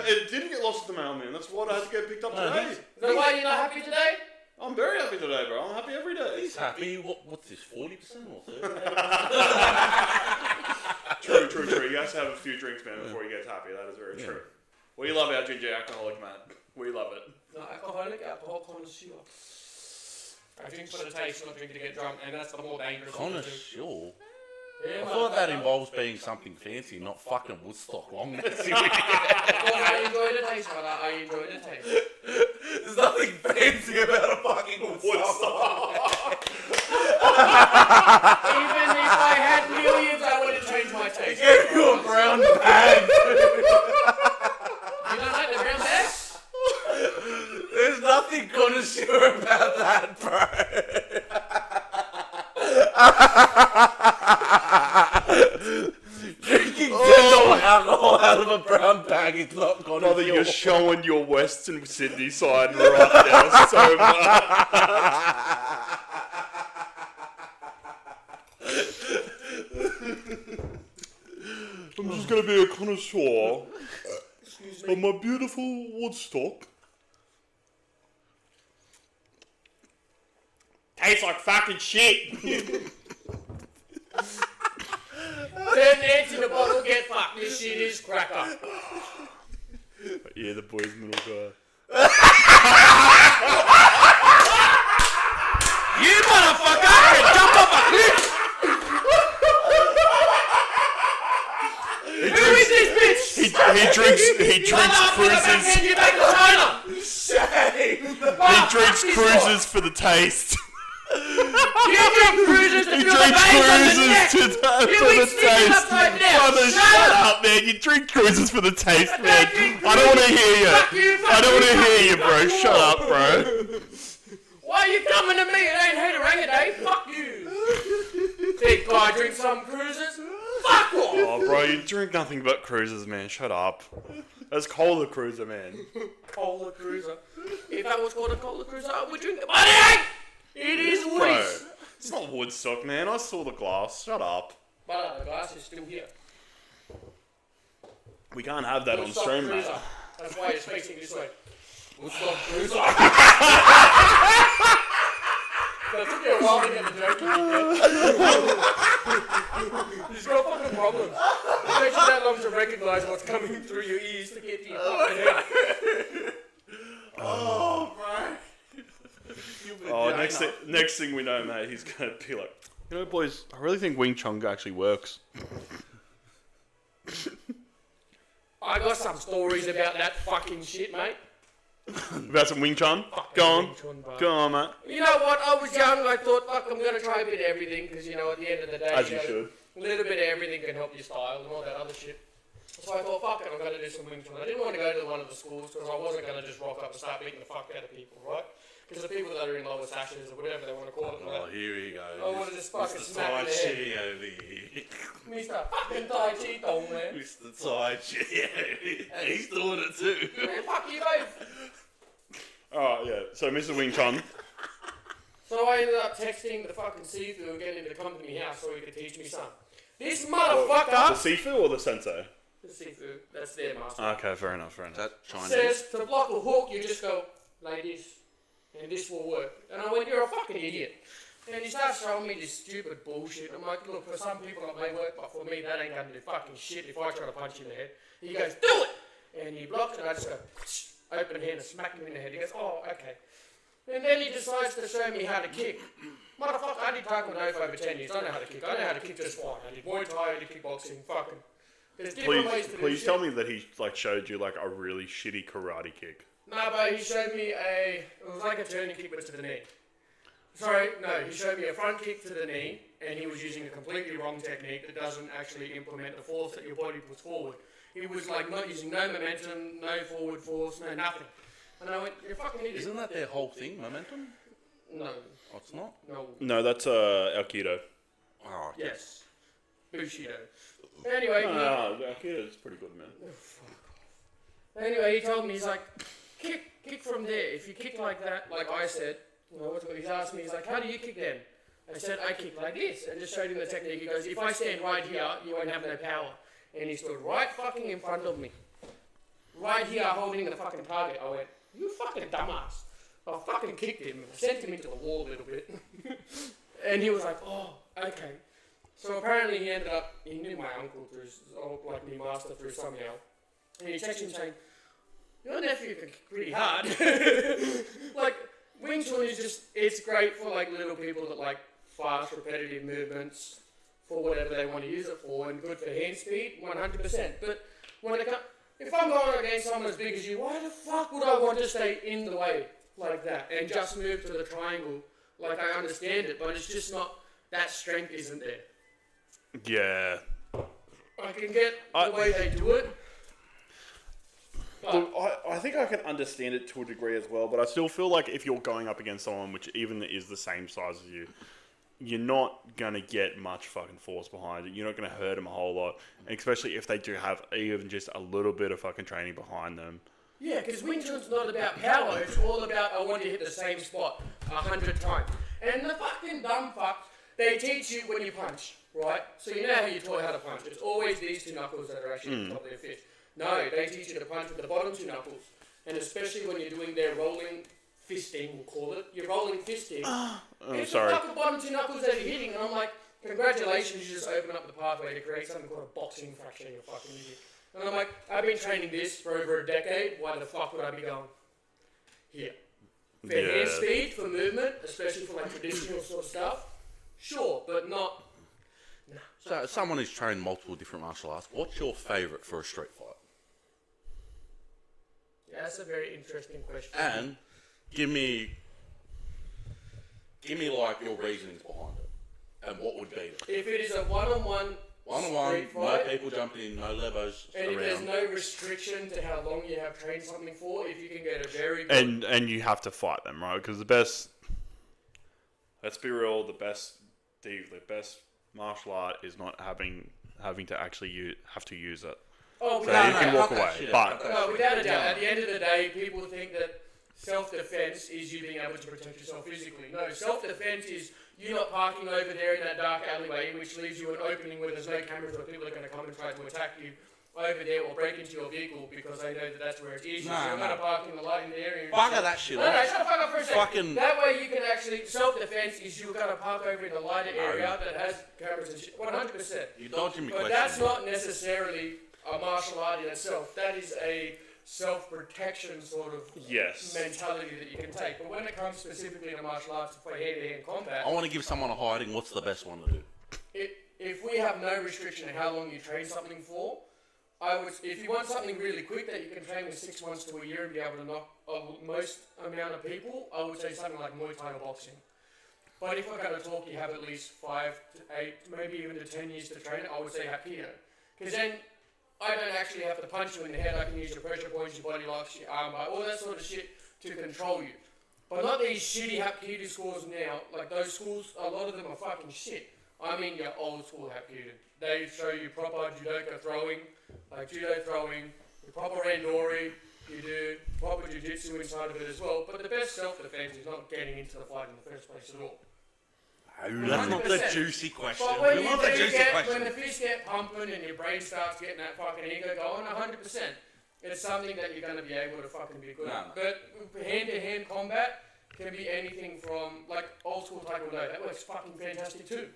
C: It didn't get lost in the mail, man. That's what I had to get picked up today.
B: Is that why you're not happy today?
C: I'm very happy today, bro. I'm happy every day.
A: He's happy. What's this, 40% or 30%?
C: True. He has to have a few drinks, man, before he gets happy. That is very true. We love our ginger alcoholic, man. We love it.
B: No, alcohol connoisseur. I drink for the taste, not drink to get drunk, and that's the more dangerous thing to do.
A: Connoisseur.
B: Yeah,
A: I thought that involves being something fancy, not fucking Woodstock long Nancy.
B: I enjoy the taste, brother. I enjoy the taste.
A: There's nothing fancy about a fucking Woodstock.
B: Even if I had millions, I wouldn't change my taste.
A: Give you a brown bag.
B: You don't like the brown bag?
A: There's nothing connoisseur about brown bag is not gonna
C: Brother,
A: kill.
C: you're showing your Western Sydney side right now so much. I'm just gonna be a connoisseur of my beautiful Woodstock. Tastes like fucking shit.
B: Turn ants in a bottle, get fucked. This shit is cracker.
C: Yeah, the boys' middle guy.
B: You motherfucker! Jump off a cliff! Who is this bitch?
C: He drinks cruises.
B: You back to China!
A: Shame.
C: He drinks cruises for the taste.
B: You drink cruises to
C: He
B: feel the
C: drinks
B: veins on the
C: cruises
B: neck!
C: for the taste.
B: Upside down.
C: Brother, shut up, man. You drink cruises for the taste, man. I don't want to hear you. I don't want to hear you, bro. Shut up, bro.
B: Why are you coming to me? It ain't Hateranga Day. Fuck you. Big guy drink some cruises. Fuck off.
C: Oh, bro, you drink nothing but cruises, man. Shut up. That's Cola Cruiser, man.
B: Cola Cruiser. If that was called a Cola Cruiser, I would drink it. But it ain't. It is
C: Bro,
B: Woodies.
C: it's not Woodstock, man. I saw the glass. Shut up.
B: But the glass is still here.
C: We can't have that on
B: Woodstock
C: stream, mate.
B: Cruiser. That's why it's facing this way. Woodstock Cruiser. That took you a while to get the joke in. He's got fucking problems. It takes you that long to recognise what's coming through your ears to get to your fucking head.
A: Oh, bro.
C: Oh, next thing we know, mate, he's gonna be like, you know, boys, I really think Wing Chun actually works.
B: I got some stories about that fucking shit, mate.
C: About some Wing Chun?
B: Fucking
C: Go on.
B: Wing Chun, bro.
C: Go on, mate.
B: You know what? I was young. I thought, fuck, I'm gonna try a bit of everything because you know, at the end of the day,
C: As you
B: know,
C: should.
B: a little bit of everything can help your style and all that other shit. So I thought, fuck it, I'm gonna do some Wing Chun. I didn't want to go to one of the schools because I wasn't gonna just rock up and start beating the fuck out of people, right? Because the people that are in lower sashes or whatever they want to call it.
A: Oh, here he goes.
B: I want to just fucking
A: Mr.
B: smack
A: Tai
B: their head.
A: Chi over here.
B: Mr. fucking Tai Chi Dong, man.
A: Mr. Tai Chi. He's doing it too.
B: Man, fuck you both.
C: Alright, yeah. So, Mr. Wing Chun.
B: So I ended up texting the fucking Sifu and getting him to come to my house so he could teach me some. This
C: The
B: motherfucker,
C: Sifu or the Sensei?
B: the Sifu, that's their master,
C: Okay, fair enough,
A: Is that Chinese?
B: says to block a hook you just go like this and this will work. And I went, you're a fucking idiot. And he starts showing me this stupid bullshit. I'm like, look, for some people it may work, but for me that ain't gonna do fucking shit if I try to punch you in the head. He goes, do it! And he blocks it and I just go, open hand and smack him in the head. He goes, oh, okay. And then he decides to show me how to kick. Motherfucker, I did Taekwondo for over 10 years. I know how to kick. I know how to kick just fine. I did Muay Thai, I did kickboxing, fucking. There's different ways to do
C: Please
B: shit.
C: tell me that he like showed you like a really shitty karate kick.
B: No, but he showed me it was like a turning kick but to the knee. Sorry, no, he showed me a front kick to the knee and he was using a completely wrong technique that doesn't actually implement the force that your body puts forward. He was like not using no momentum, no forward force, no nothing. And I went, you're fucking idiot.
A: Isn't that their whole thing, momentum?
B: No,
A: Oh, it's not?
B: no,
C: No, that's Aikido.
A: Oh,
B: yes. Bushido. Anyway,
C: No, Aikido's pretty good, man.
B: Anyway, he told me, he's like, kick from there. If you kick like that, like I said, you know, he's asked me, he's like, how do you kick then? I said, I kick like this. And just showed him the technique. He goes, if I stand right here, you won't have no power. And he stood right fucking in front of me. Right here, holding the fucking target. I went, you fucking dumbass. I fucking kicked him. Sent him into the wall a little bit. And he was like, oh, okay. So apparently he ended up, he knew my uncle through, like my master through somehow. And he texted him saying, your nephew can kick pretty hard. Like, Wing Chun is just, it's great for like little people that like fast, repetitive movements for whatever they want to use it for, and good for hand speed, 100%. But when it comes, if I'm going against someone as big as you, why the fuck would I want to stay in the way like that and just move to the triangle? Like, I understand it, but it's just not, that strength isn't there.
C: Yeah.
B: I can get the way they do it. But
C: Look, I think I can understand it to a degree as well, but I still feel like if you're going up against someone which even is the same size as you, you're not going to get much fucking force behind it. You're not going to hurt them a whole lot. And especially if they do have even just a little bit of fucking training behind them.
B: Yeah, because Wing Chun's not about power. It's all about, I want to hit the same spot 100 times. And the fucking dumb fucks, they teach you when you punch, right? So you know how you're taught how to punch. It's always these two knuckles that are actually at the top of your fist. No, they teach you to punch with the bottom two knuckles. And especially when you're doing their rolling fisting, we'll call it. You're rolling fisting. It's
C: sorry.
B: the fucking bottom two knuckles that you're hitting. And I'm like, congratulations, you just open up the pathway to create something called a boxing fraction, you fucking idiot. And I'm like, I've been training this for over a decade. Why the fuck would I be going here? For hand speed, for movement, especially for like traditional sort of stuff. Sure, but not. No.
A: So, as someone who's trained multiple different martial arts, what's your favourite for a street fight?
B: Yeah, that's a very interesting question.
A: And give me like your reasonings behind it, and what would be it?
B: If it is a one-on-one street
A: no
B: fight,
A: people jumping in, no levos
B: and
A: around.
B: if there's no restriction to how long you have trained something for, if you can get a very good...
C: And you have to fight them, right? Because the best... Let's be real, the best martial art is not having to actually have to use it.
B: Oh,
C: So you can walk away. But
B: no, without a doubt, at the end of the day, people think that self-defense is you being able to protect yourself physically. No, self-defense is you not parking over there in that dark alleyway, which leaves you an opening where there's no cameras or people are going to come and try to attack you over there or break into your vehicle because they know that that's where it's easy. So you're going to park in the light in the area.
A: Bugger that shit
B: No,
A: off.
B: shut the fuck up for a second.
A: Fucking...
B: That way you can actually, self-defense is you're going to park over in the lighter area that has cameras and shit. 100%.
A: You're dodging me
B: But
A: question.
B: that's not necessarily a martial art in itself. That is a self-protection sort of mentality that you can take. But when it comes specifically to martial arts for hand-to-hand combat,
A: I want to give someone a hiding. What's the best one to do?
B: if we have no restriction on how long you train something for, if you want something really quick that you can train in 6 months to a year and be able to knock most amount of people, I would say something like Muay Thai or boxing. But if we're going to talk, you have at least 5 to 8, maybe even to 10 years to train it, I would say Hapkido. Because then I don't actually have to punch you in the head. I can use your pressure points, your body locks, your armbar, all that sort of shit to control you. But not these shitty Hapkido schools now. Like those schools, a lot of them are fucking shit. I mean your old school Hapkido. They show you proper judoka throwing, like judo throwing, your proper randori, you do proper jiu-jitsu inside of it as well. But the best self-defense is not getting into the fight in the first place at all.
A: That's not the juicy question.
B: But when,
A: We want the juicy question.
B: when the fists get pumping and your brain starts getting that fucking ego going, 100%, it's something that you're going to be able to fucking be good at. But hand-to-hand combat can be anything from, like, old school taekwondo. That works fucking fantastic too.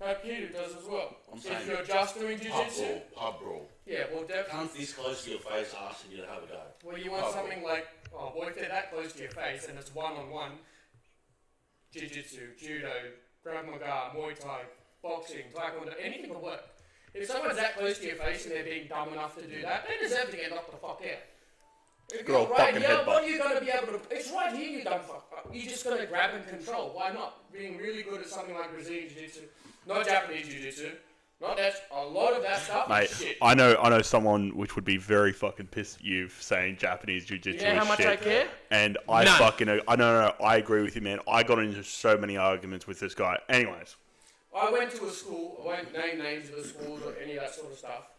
B: Hapkido does as well. If you're just doing jiu-jitsu...
A: Pub brawl.
B: Yeah, well, definitely.
A: Comes this close to your face, asking you to have a go.
B: Well, you want something like... Oh, boy, if they're that close to your face and it's one-on-one... Jiu-jitsu, judo, Krav Maga, Muay Thai, boxing, taekwondo, anything will work. If someone's that close to your face and they're being dumb enough to do that, they deserve to get knocked the fuck out. If
C: Good old
B: you're right
C: fucking
B: here,
C: headbutt.
B: what are you going to be able to... It's right here, you dumb fuck. You're just going to grab and control. Why not? Being really good at something like Brazilian Jiu-Jitsu, not Japanese Jiu-Jitsu, not that... A lot of that stuff
C: mate,
B: is shit.
C: I know someone which would be very fucking pissed at you for saying Japanese jiu-jitsu
B: You know how
C: is
B: much
C: shit.
B: I care?
C: And I
B: None.
C: fucking... I agree with you, man. I got into so many arguments with this guy. Anyways.
B: I went to a school, I won't name names of the schools or any of that sort of stuff,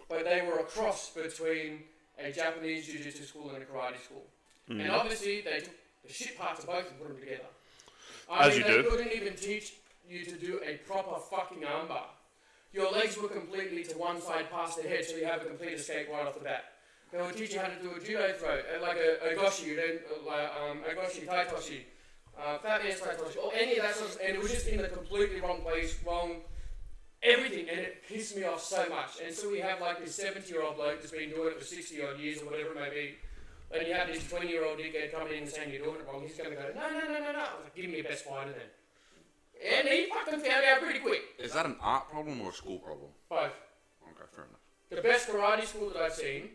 B: but they were a cross between a Japanese Jiu-Jitsu school and a karate school. And obviously, they took the shit parts of both and put them together.
C: As you
B: they
C: do.
B: couldn't even teach you to do a proper fucking armbar. Your legs were completely to one side past the head, so you have a complete escape right off the bat. They would teach you how to do a judo throw, like a goshi, a goshi, taitoshi, fat man's taitoshi, or any of that sort of stuff. And it was just in the completely wrong place, wrong everything, and it pissed me off so much. And so we have like this 70-year-old bloke that's been doing it for 60 odd years or whatever it may be. And you have this 20-year-old dickhead coming in and saying you're doing it wrong. He's going to go, no. I was like, give me a best fighter then. And he fucking found out pretty quick.
A: Is that an art problem or a school problem?
B: Both.
A: Okay, fair enough.
B: The best karate school that I've seen,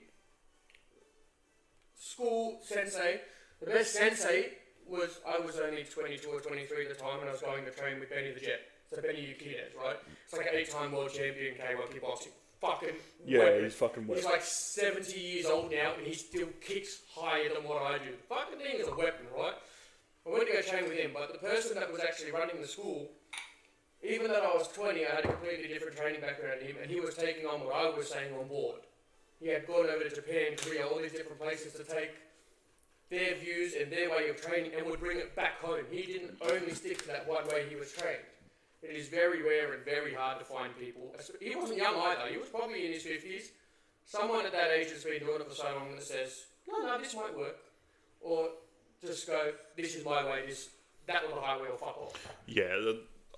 B: school sensei, the best sensei was, I was only 22 or 23 at the time and I was going to train with Benny the Jet. So Benny Ukides, right? It's like an 8-time world champion K1 kickboxing. Fucking weapon.
C: He's fucking weapon.
B: He's like 70 years old now and he still kicks higher than what I do. The fucking thing is a weapon, right? I went to go train with him, but the person that was actually running the school, even though I was 20, I had a completely different training background than him, and he was taking on what I was saying on board. He had gone over to Japan, Korea, all these different places to take their views and their way of training and would bring it back home. He didn't only stick to that one way he was trained. It is very rare and very hard to find people. He wasn't young either. He was probably in his 50s. Someone at that age has been doing it for so long that says, no, this might work. Or just go, this is my way, that little highway will fuck off.
C: Yeah,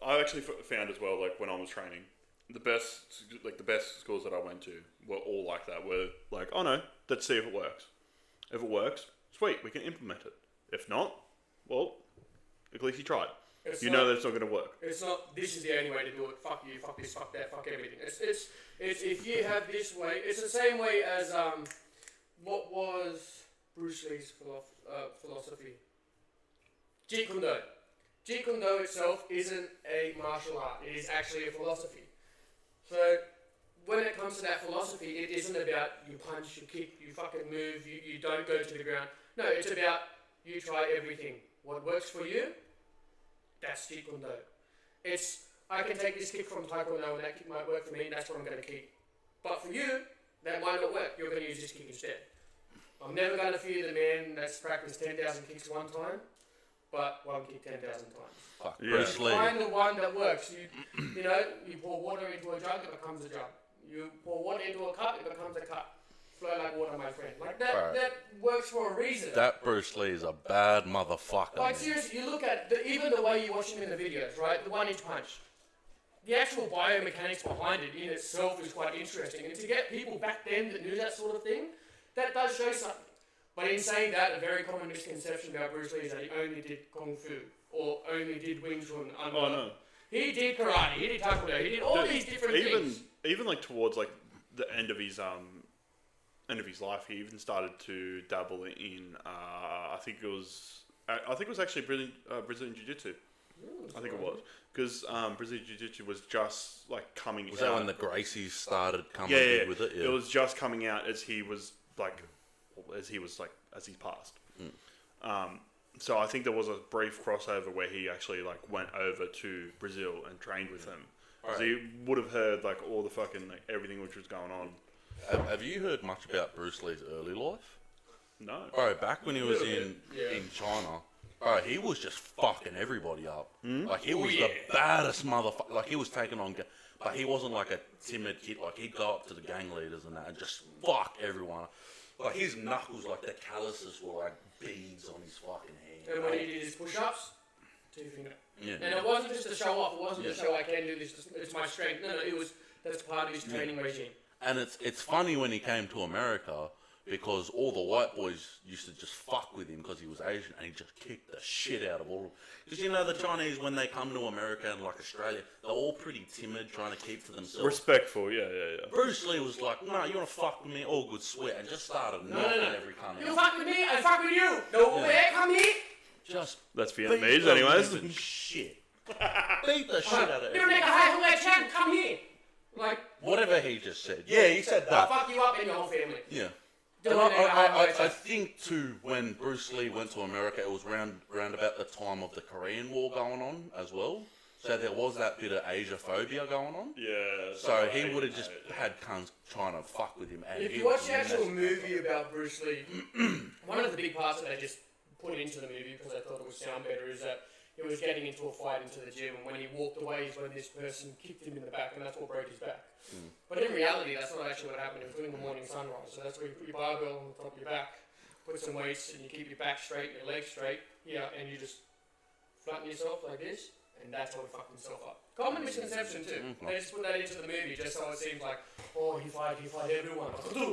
C: I actually found as well, like when I was training, the best schools that I went to were all like that. Were like, oh no, let's see if it works. If it works, sweet, we can implement it. If not, well, at least you tried. You know that it's not going to work.
B: It's not, this is the only way to do it. Fuck you, fuck this, fuck that, fuck everything. It's if you have this way, it's the same way as what was Bruce Lee's philosophy. Jeet Kune Do. Jeet Kune Do itself isn't a martial art. It is actually a philosophy. So when it comes to that philosophy, it isn't about you punch, you kick, you fucking move, you don't go to the ground. No, it's about you try everything. What works for you, that's Jeet Kune Do. It's, I can take this kick from Taekwondo and that kick might work for me and that's what I'm going to keep. But for you, that might not work. You're going to use this kick instead. I'm never going to fear the man that's practiced 10,000 kicks one time, but one kick 10,000 times.
A: Fuck,
C: Yeah.
A: Bruce Lee.
B: Find the one that works. You know, you pour water into a jug, it becomes a jug. You pour water into a cup, it becomes a cup. Flow like water, my friend. Like that,
A: Right.
B: that works for a reason.
A: That Bruce Lee is a bad motherfucker.
B: Like
A: man.
B: seriously, you look at even the way you watch him in the videos, right? The 1-inch punch. The actual biomechanics behind it in itself is quite interesting. And to get people back then that knew that sort of thing, that does show something. But in saying that, a very common misconception about Bruce Lee is that he only did Kung Fu or only did Wing Chun.
C: Oh no.
B: He did karate, he did taekwondo, he did all these different things.
C: Even like towards like the end of his life, he even started to dabble in I think it was actually Brazilian Jiu-Jitsu. I think it was because Brazilian Jiu-Jitsu was just like coming.
A: Was that when the Gracies started coming
C: Yeah.
A: with it? Yeah.
C: It was just coming out as he passed. So I think there was a brief crossover where he actually like went over to Brazil and trained with them. So he would have heard like all the fucking like everything which was going on.
A: Have you heard much about Bruce Lee's early life?
C: No.
A: Bro, back when he was in China, bro, he was just fucking everybody up. Like, he was the baddest motherfucker. Like, he was taking on... But he wasn't like a timid kid. Like, he'd go up to the gang leaders and that and just fuck everyone. Like, his knuckles, like, the calluses were like beads on his fucking hand.
B: And when he did his push-ups, 2-finger.
A: Yeah.
B: And it wasn't just to show off, it wasn't to show I can do this, it's my strength. No, that's part of his training regime.
A: And it's funny when he came to America because all the white boys used to just fuck with him because he was Asian and he just kicked the shit out of all of them. Because you know the Chinese, when they come to America and like Australia, they're all pretty timid, trying to keep to themselves.
C: Respectful, yeah.
A: Bruce Lee was like, no, you want to fuck with me? All good, sweat, and just started knocking every cunt
B: You
A: out.
B: fuck with me, I fuck with you. No way, come here.
A: Just
C: That's
A: beat
C: Vietnamese,
A: the
C: anyways.
A: living shit. Beat the shit out of
B: You don't make
A: everyone.
B: a high Hawaiian chant, come here. Like,
A: Whatever he just said. Yeah, he said
B: I'll
A: that.
B: fuck you up and your whole family.
A: Yeah.
B: Don't
A: And
B: make a high Hawaiian
A: I
B: chant.
A: think too, when Bruce Lee went to America, it was round about the time of the Korean War going on as well. So there was that bit of Asia phobia going on.
C: Yeah.
A: So he would have just had cunts trying to fuck with him. And
B: If
A: he
B: you watch
A: was
B: the actual
A: messing.
B: movie about Bruce Lee, one of the big parts that I just put into the movie because I thought it would sound better is that he was getting into a fight into the gym, and when he walked away is when this person kicked him in the back, and that's what broke his back. But in reality, that's not actually what happened. He was doing the morning sunrise, so that's where you put your barbell on the top of your back, put some weights, and you keep your back straight, your legs straight, and you just flatten yourself like this, and that's how he fucked himself up. Common misconception too. They just put that into the movie just so it seems like, oh, he fight everyone.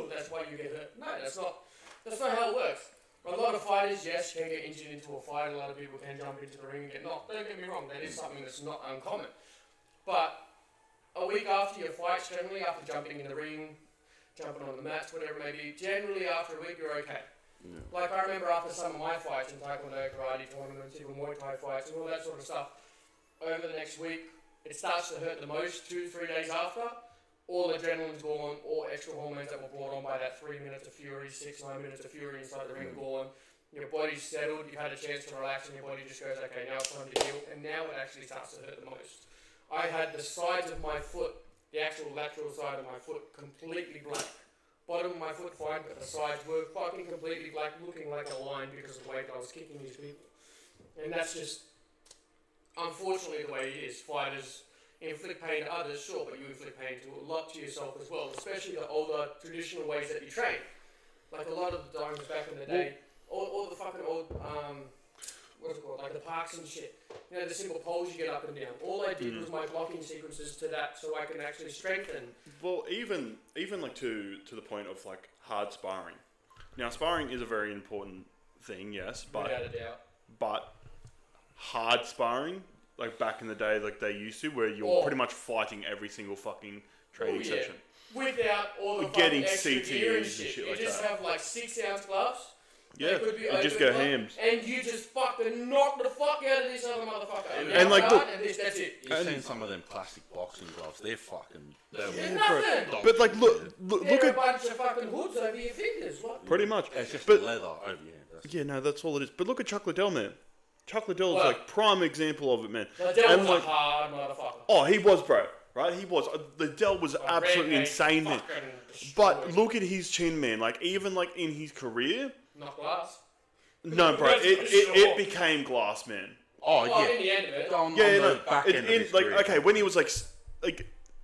B: That's why you get hurt. No, that's not how it works. A lot of fighters, yes, can get injured into a fight. A lot of people can jump into the ring and get knocked. Don't get me wrong, that is something that's not uncommon. But a week after your fights, generally after jumping in the ring, jumping on the mats, whatever it may be, generally after a week you're okay. Like I remember after some of my fights in Taekwondo, karate tournaments, even Muay Thai fights and all that sort of stuff, over the next week, it starts to hurt the most 2-3 days after. All adrenaline's gone, all extra hormones that were brought on by that 3 minutes of fury, 6-9 minutes of fury inside the ring gone. your body's settled, you've had a chance to relax, and your body just goes, okay, now it's time to heal, and now it actually starts to hurt the most. I had the sides of my foot, the actual lateral side of my foot, completely black. Bottom of my foot fine, but the sides were fucking completely black, looking like a line because of the way that I was kicking these people. And that's just, unfortunately, the way it is. Fighters inflict pain to others, sure, but you inflict pain to a lot to yourself as well, especially the older, traditional ways that you train. Like a lot of the times back in the day, all the fucking old, what's it called, like the parks and shit. You know, the simple poles you get up and down. All I did was my blocking sequences to that so I can actually strengthen.
C: Well, even like to the point of like hard sparring. Now, sparring is a very important thing, yes, but
B: Without a doubt.
C: but hard sparring, like back in the day, like they used to, where you're pretty much fighting every single fucking training session.
B: Without all the
C: Getting
B: fucking extra
C: CTEs
B: gear and
C: and
B: shit.
C: shit
B: You
C: like
B: just
C: that.
B: have like 6-ounce gloves.
C: Yeah,
B: They could be
C: you just
B: open
C: go
B: glove,
C: hams.
B: and you just fucking knock the fuck out of this other motherfucker.
C: And like, look,
B: and that's it.
A: You've seen some of them plastic boxing gloves. They're fucking...
B: They're nothing.
C: But like, look
B: They're a
C: at
B: bunch of fucking hoods over your fingers. What?
C: pretty much.
A: It's just
C: But
A: leather over your hand.
C: yeah, no, that's all it is. But look at Chuck Liddell, man. Chuck Liddell is
B: What?
C: like prime example of it, man.
B: Liddell
C: And
B: was a
C: like,
B: hard motherfucker.
C: oh, he was, bro. Right, he was. Liddell was absolutely
B: Red-faced
C: insane, man.
B: fucking
C: But
B: destroyed.
C: look at his chin, man. Like even like in his career,
B: Not glass.
C: no, bro.
B: That's for
C: It
B: sure.
C: became glass, man.
A: Oh,
B: Well,
A: yeah.
B: in the end of it.
A: On
C: Yeah,
A: the
C: no.
A: back end of his
C: Like
A: career.
C: okay, when he was like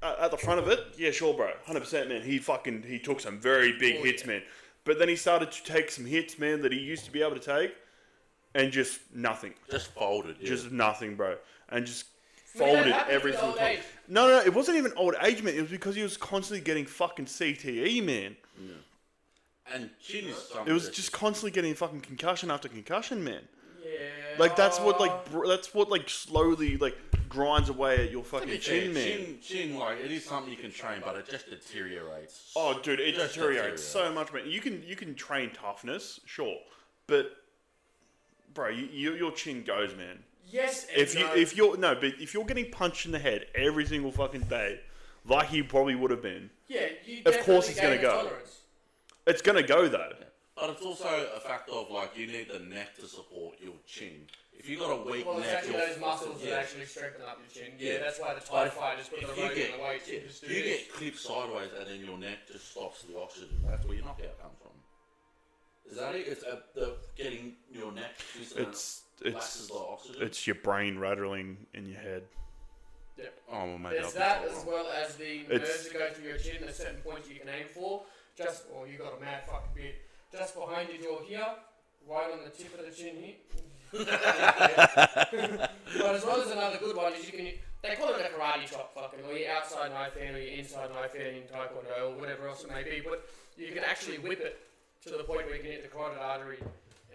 C: at the front of it, yeah, sure, bro, 100%, man. He took some very big hits,
B: yeah.
C: man. But then he started to take some hits, man, that he used to be able to take, and just nothing,
A: Just folded, yeah.
C: just nothing, bro, and just
B: I mean, that
C: folded
B: happens
C: every
B: with
C: single
B: old
C: time.
B: age.
C: No, it wasn't even old age, man. It was because he was constantly getting fucking CTE, man.
A: And chin is something...
C: It was
A: that's
C: just constantly getting fucking concussion after concussion, man.
B: Yeah.
C: Like that's what like slowly like grinds away at your
A: To
C: fucking
A: be
C: chin,
A: fair,
C: man.
A: Chin, like, it is something you can train, but it just deteriorates.
C: Oh, dude, it
A: Just
C: deteriorates so much, man. You can train toughness, sure, but bro, your chin goes, man.
B: Yes. And
C: If you're getting punched in the head every single fucking day, like he probably would have been,
B: yeah, you
C: of course
B: definitely
C: it's gonna
B: gain a
C: go.
B: tolerance.
C: it's gonna go though.
A: But it's also a fact of, like, you need the neck to support your chin. If you got a weak
B: Well, it's
A: neck...
B: actually
A: your-
B: those muscles
A: yeah.
B: that actually strengthen up your chin.
A: Yeah.
B: Yeah, that's why the
A: But
B: Thai fighters put the
A: if you
B: load
A: get,
B: in the weight.
A: yeah,
B: Just do
A: if you
B: this.
A: get clipped sideways and then your neck just stops the oxygen, that's where your knockout comes from. Is that it? It's the getting your neck twisted and lasses the oxygen?
C: It's your brain rattling in your head.
B: Yeah.
A: Oh, well, maybe
B: There's
A: I'll be
B: that
A: told
B: as
A: wrong.
B: well as the nerves that go through your chin. There's certain points you can aim for. You got a mad fucking beard. Just behind your jaw here, right on the tip of the chin here. But as well as another good one is they call it a karate chop fucking, or your outside knife hand or your inside knife hand in taekwondo or whatever else it may be, but you can actually whip it to the point where you can hit the carotid artery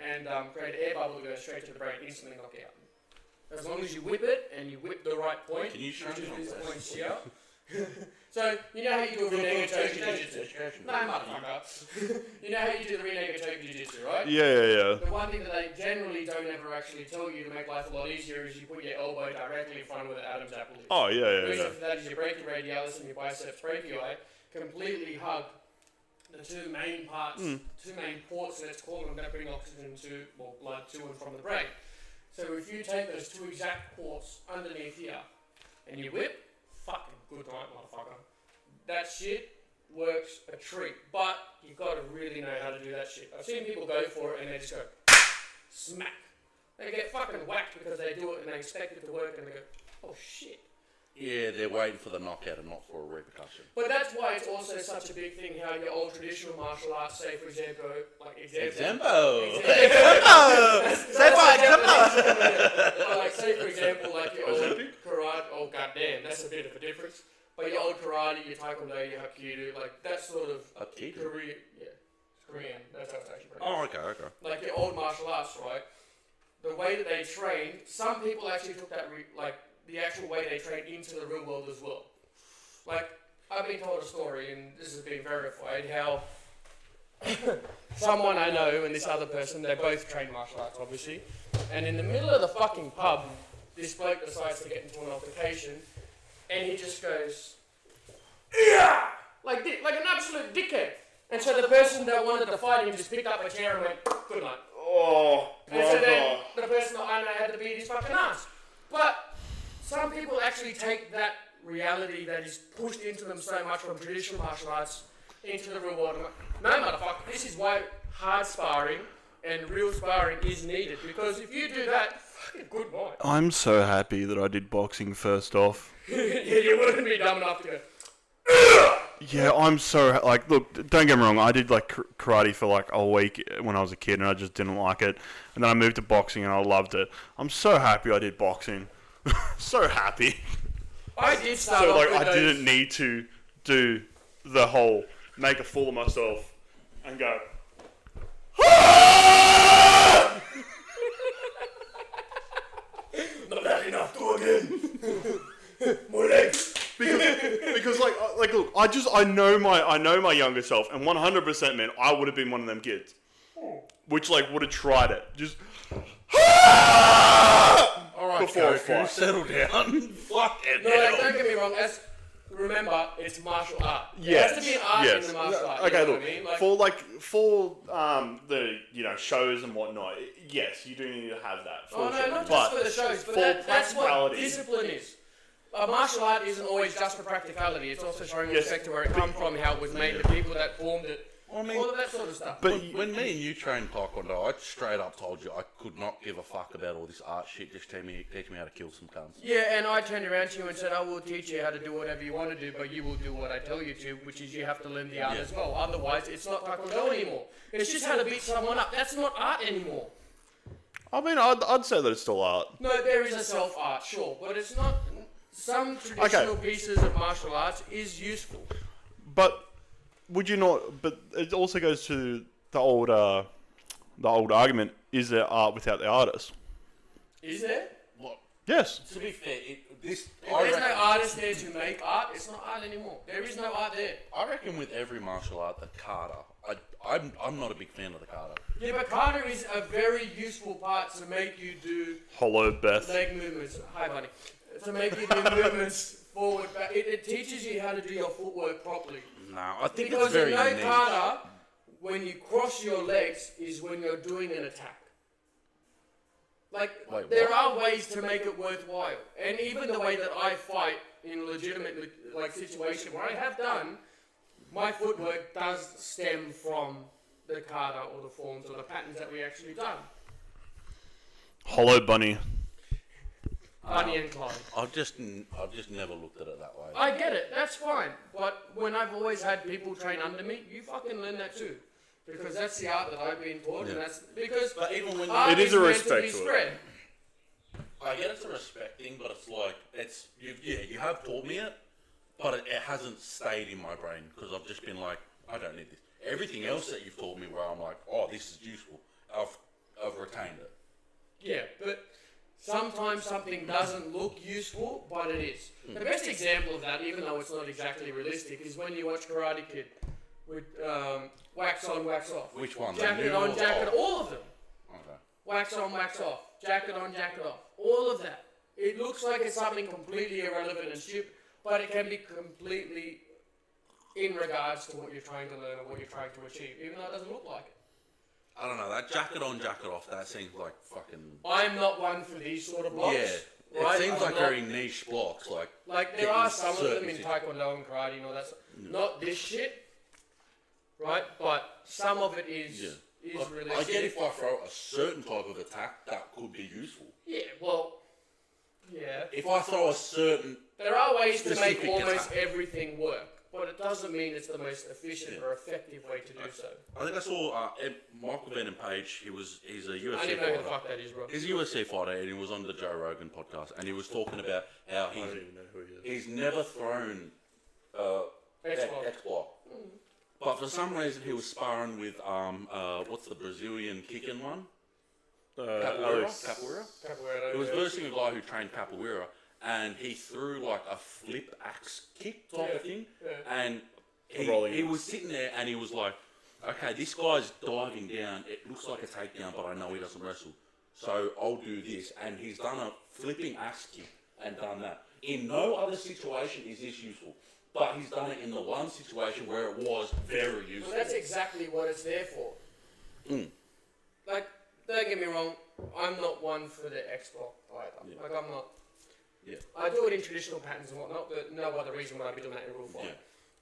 B: and create an air bubble that goes straight to the brain, instantly knock out. As long as you whip it and you whip the right point,
A: Can you show
B: which
A: me
B: is
A: on
B: this
A: this?
B: point here. So, you know how you do a Renega Choke Jiu-Jitsu? No, motherfucker. You know how you do the Renega Choke Jiu-Jitsu, right?
C: Yeah.
B: The one thing that they generally don't ever actually tell you to make life a lot easier is you put your elbow directly in front of where the Adam's apple is.
C: Oh
B: The
C: yeah.
B: reason for that is your brachioradialis and your biceps brachii completely hug the two main parts, two main ports, let's call them, that bring oxygen to, or blood to and from the brain. So if you take those two exact ports underneath here and you whip, fucking good night, motherfucker. That shit works a treat, but you've got to really know how to do that shit. I've seen people go for it and they just go smack. They get fucking whacked because they do it and they expect it to work and they go, oh shit.
A: Yeah, they're waiting for the knockout and not for a repercussion.
B: But that's why it's also such a big thing how your old traditional martial arts, say for example, say for example, like your old karate, oh goddamn, that's a bit of a difference. But your old karate, your taekwondo, your hapkido, like that sort of
A: Hapkido?
B: Korean, yeah, it's Korean, that's how it's actually
A: Oh,
B: pronounced.
A: okay.
B: Like your old martial arts, right? The way that they trained, some people actually took that, the actual way they trained into the real world as well. Like, I've been told a story, and this has been verified, how someone I know and this other person, they both train martial arts, obviously, and in the middle of the fucking pub, this bloke decides to get into an altercation, and he just goes, yeah, like an absolute dickhead. And so the person that wanted to fight him just picked up a chair and went, good night.
C: Oh,
B: And so then
C: brother.
B: the person that I know had to beat his fucking ass. But some people actually take that reality that is pushed into them so much from traditional martial arts into the real world. No, motherfucker, this is why hard sparring and real sparring is needed. Because if you do that, fucking good night.
C: I'm so happy that I did boxing first off.
B: Yeah, you wouldn't be dumb enough to go.
C: Yeah, I'm so like. Look, don't get me wrong. I did like karate for like a week when I was a kid, and I just didn't like it. And then I moved to boxing, and I loved it. I'm so happy I did boxing. So happy.
B: I did start
C: So
B: off
C: like,
B: with
C: I
B: those.
C: didn't need to do the whole make a fool of myself and go.
B: Not that enough, go again. More legs.
C: Because like look, I know my younger self, and 100% man, I would have been one of them kids, which like would have tried it just.
A: All right,
C: Before a
A: Goku,
C: fight.
A: settle down. Fucking
B: No, like,
A: hell.
B: don't get me wrong. Remember, it's martial art.
C: Yes,
B: There has to be an art
C: yes.
B: in the martial art.
C: Okay,
B: you know
C: look,
B: what I mean?
C: for the shows and whatnot, yes, you do need to have that.
B: Oh no, not
C: but
B: just for the shows, but
C: for
B: that's what
C: practicality-
B: discipline is. A martial art isn't always just for practicality. It's also showing
C: Yes.
B: respect to where it come from, how it was made, the people that formed it,
A: I mean,
B: all of that sort of stuff.
C: But
A: when me and you trained Taekwondo, I straight up told you I could not give a fuck about all this art shit. Just teach me how to kill some cunts.
B: Yeah, and I turned around to you and said, I will teach you how to do whatever you want to do, but you will do what I tell you to, which is you have to learn the art
A: Yeah.
B: as well. Otherwise, it's not Taekwondo anymore. It's just how to beat someone up. That's not art anymore.
C: I mean, I'd say that it's still art.
B: No, there is a self-art, sure, but it's not... Some traditional pieces of martial arts is useful.
C: But would you not? But it also goes to the old argument: is there art without the artist?
B: Is there?
A: Well,
C: Yes.
A: to be fair,
B: If there's no artist there to make art, it's not art anymore. There is no art there.
A: I reckon with every martial art, the kata. I'm not a big fan of the kata.
B: Yeah, but kata is a very useful part to make you do
C: Hello, Beth.
B: leg movements. Hi, bunny. To make you do movements forward, back. It teaches you how to do your footwork properly.
A: No, I think
B: Because
A: it's very
B: in no
A: niche.
B: kata, when you cross your legs is when you're doing an attack. Like,
A: Wait,
B: there
A: what?
B: are ways to make it worthwhile. And even the way that I fight in legitimate like situation where I have done, my footwork does stem from the kata or the forms or the patterns that we actually done.
C: Hello, Bunny.
B: Bunny and Clyde.
A: I've just never looked at it that way.
B: I get it, that's fine. But when I've always had people train under me, you fucking learn that too. Because that's the art that I've been taught, and that's because
A: But even when
B: art
C: It is a
B: meant
C: respect
B: be
C: to it.
B: spread.
A: I get it's a respect thing, but it's like you have taught me it, but it hasn't stayed in my brain because I've just been like, I don't need this. Everything else that you've taught me, where I'm like, oh, this is useful. I've retained it.
B: Yeah, but sometimes something doesn't look useful, but it is. The best example of that, even though it's not exactly realistic, is when you watch Karate Kid with wax on, wax off.
A: Which one?
B: Jacket
A: The new
B: on,
A: or the
B: jacket
A: old?
B: all of them.
A: Okay.
B: Wax on, wax off. Jacket on, jacket off. All of that. It looks like it's something completely irrelevant and stupid, but it can be completely in regards to what you're trying to learn or what you're trying to achieve, even though it doesn't look like it.
A: I don't know, that jacket on, jacket off, that seems like fucking...
B: I'm not one for these sort of blocks.
A: Yeah,
B: right?
A: it seems
B: I'm
A: like
B: not-
A: very niche blocks, like
B: Like, there
A: getting
B: are some of them
A: certain
B: in
A: sit-
B: Taekwondo and Karate and all that stuff. Not this shit, right? But some of it is
A: Like,
B: realistic.
A: I get if I throw a certain type of attack, that could be useful.
B: Yeah, well, yeah.
A: If I throw a certain...
B: There are ways to make
A: Specific
B: almost
A: attack.
B: everything work, but it doesn't mean it's the most efficient or effective way to do so.
A: I think I saw Michael Venom Page, he's a
B: I
A: UFC
B: don't even know who the
A: fighter.
B: fuck that is, bro.
A: He's a UFC fighter, and he was on the Joe Rogan podcast, and he was talking about how
C: I don't even know who he is.
A: he's never thrown
B: X-Block.
A: X-Block. But for some reason, he was sparring with what's the Brazilian kicking one? Capoeira.
B: Capoeira,
A: It was
B: yeah.
A: versing a guy who trained capoeira, and he threw like a flip axe kick type of thing, and
C: rolling
A: he
C: axe.
A: was sitting there and he was like, okay, this guy's diving down, it looks like a takedown, but I know he doesn't wrestle, so I'll do this, and he's done a flipping axe kick and done that. In no other situation is this useful, but he's done it in the one situation where it was very useful.
B: Well, that's exactly what it's there for.
A: Mm.
B: Like, don't get me wrong, I'm not one for the X-block either.
A: Yeah.
B: Like, I'm not.
A: Yeah.
B: I do it in traditional patterns and whatnot, but no other reason would I be doing that in a real fight.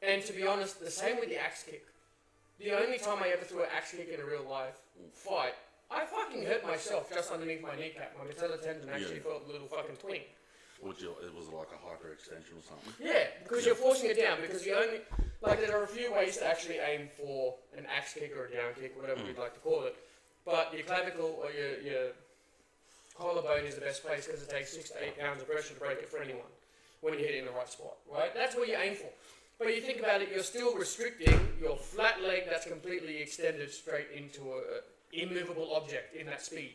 A: Yeah.
B: And to be honest, the same with the axe kick. The only time I ever threw an axe kick in a real life fight, I fucking hurt myself just underneath my kneecap. My patellar tendon actually felt a little fucking twing.
A: It was like a hyperextension or something.
B: Yeah, because you're forcing it down. Because the only, like, there are a few ways to actually aim for an axe kick or a down kick, whatever you'd like to call it. But your clavicle or your collarbone is the best place because it takes 6 to 8 pounds of pressure to break it for anyone when you hit it in the right spot, right? That's what you aim for. But you think about it, you're still restricting your flat leg that's completely extended straight into an immovable object in that speed.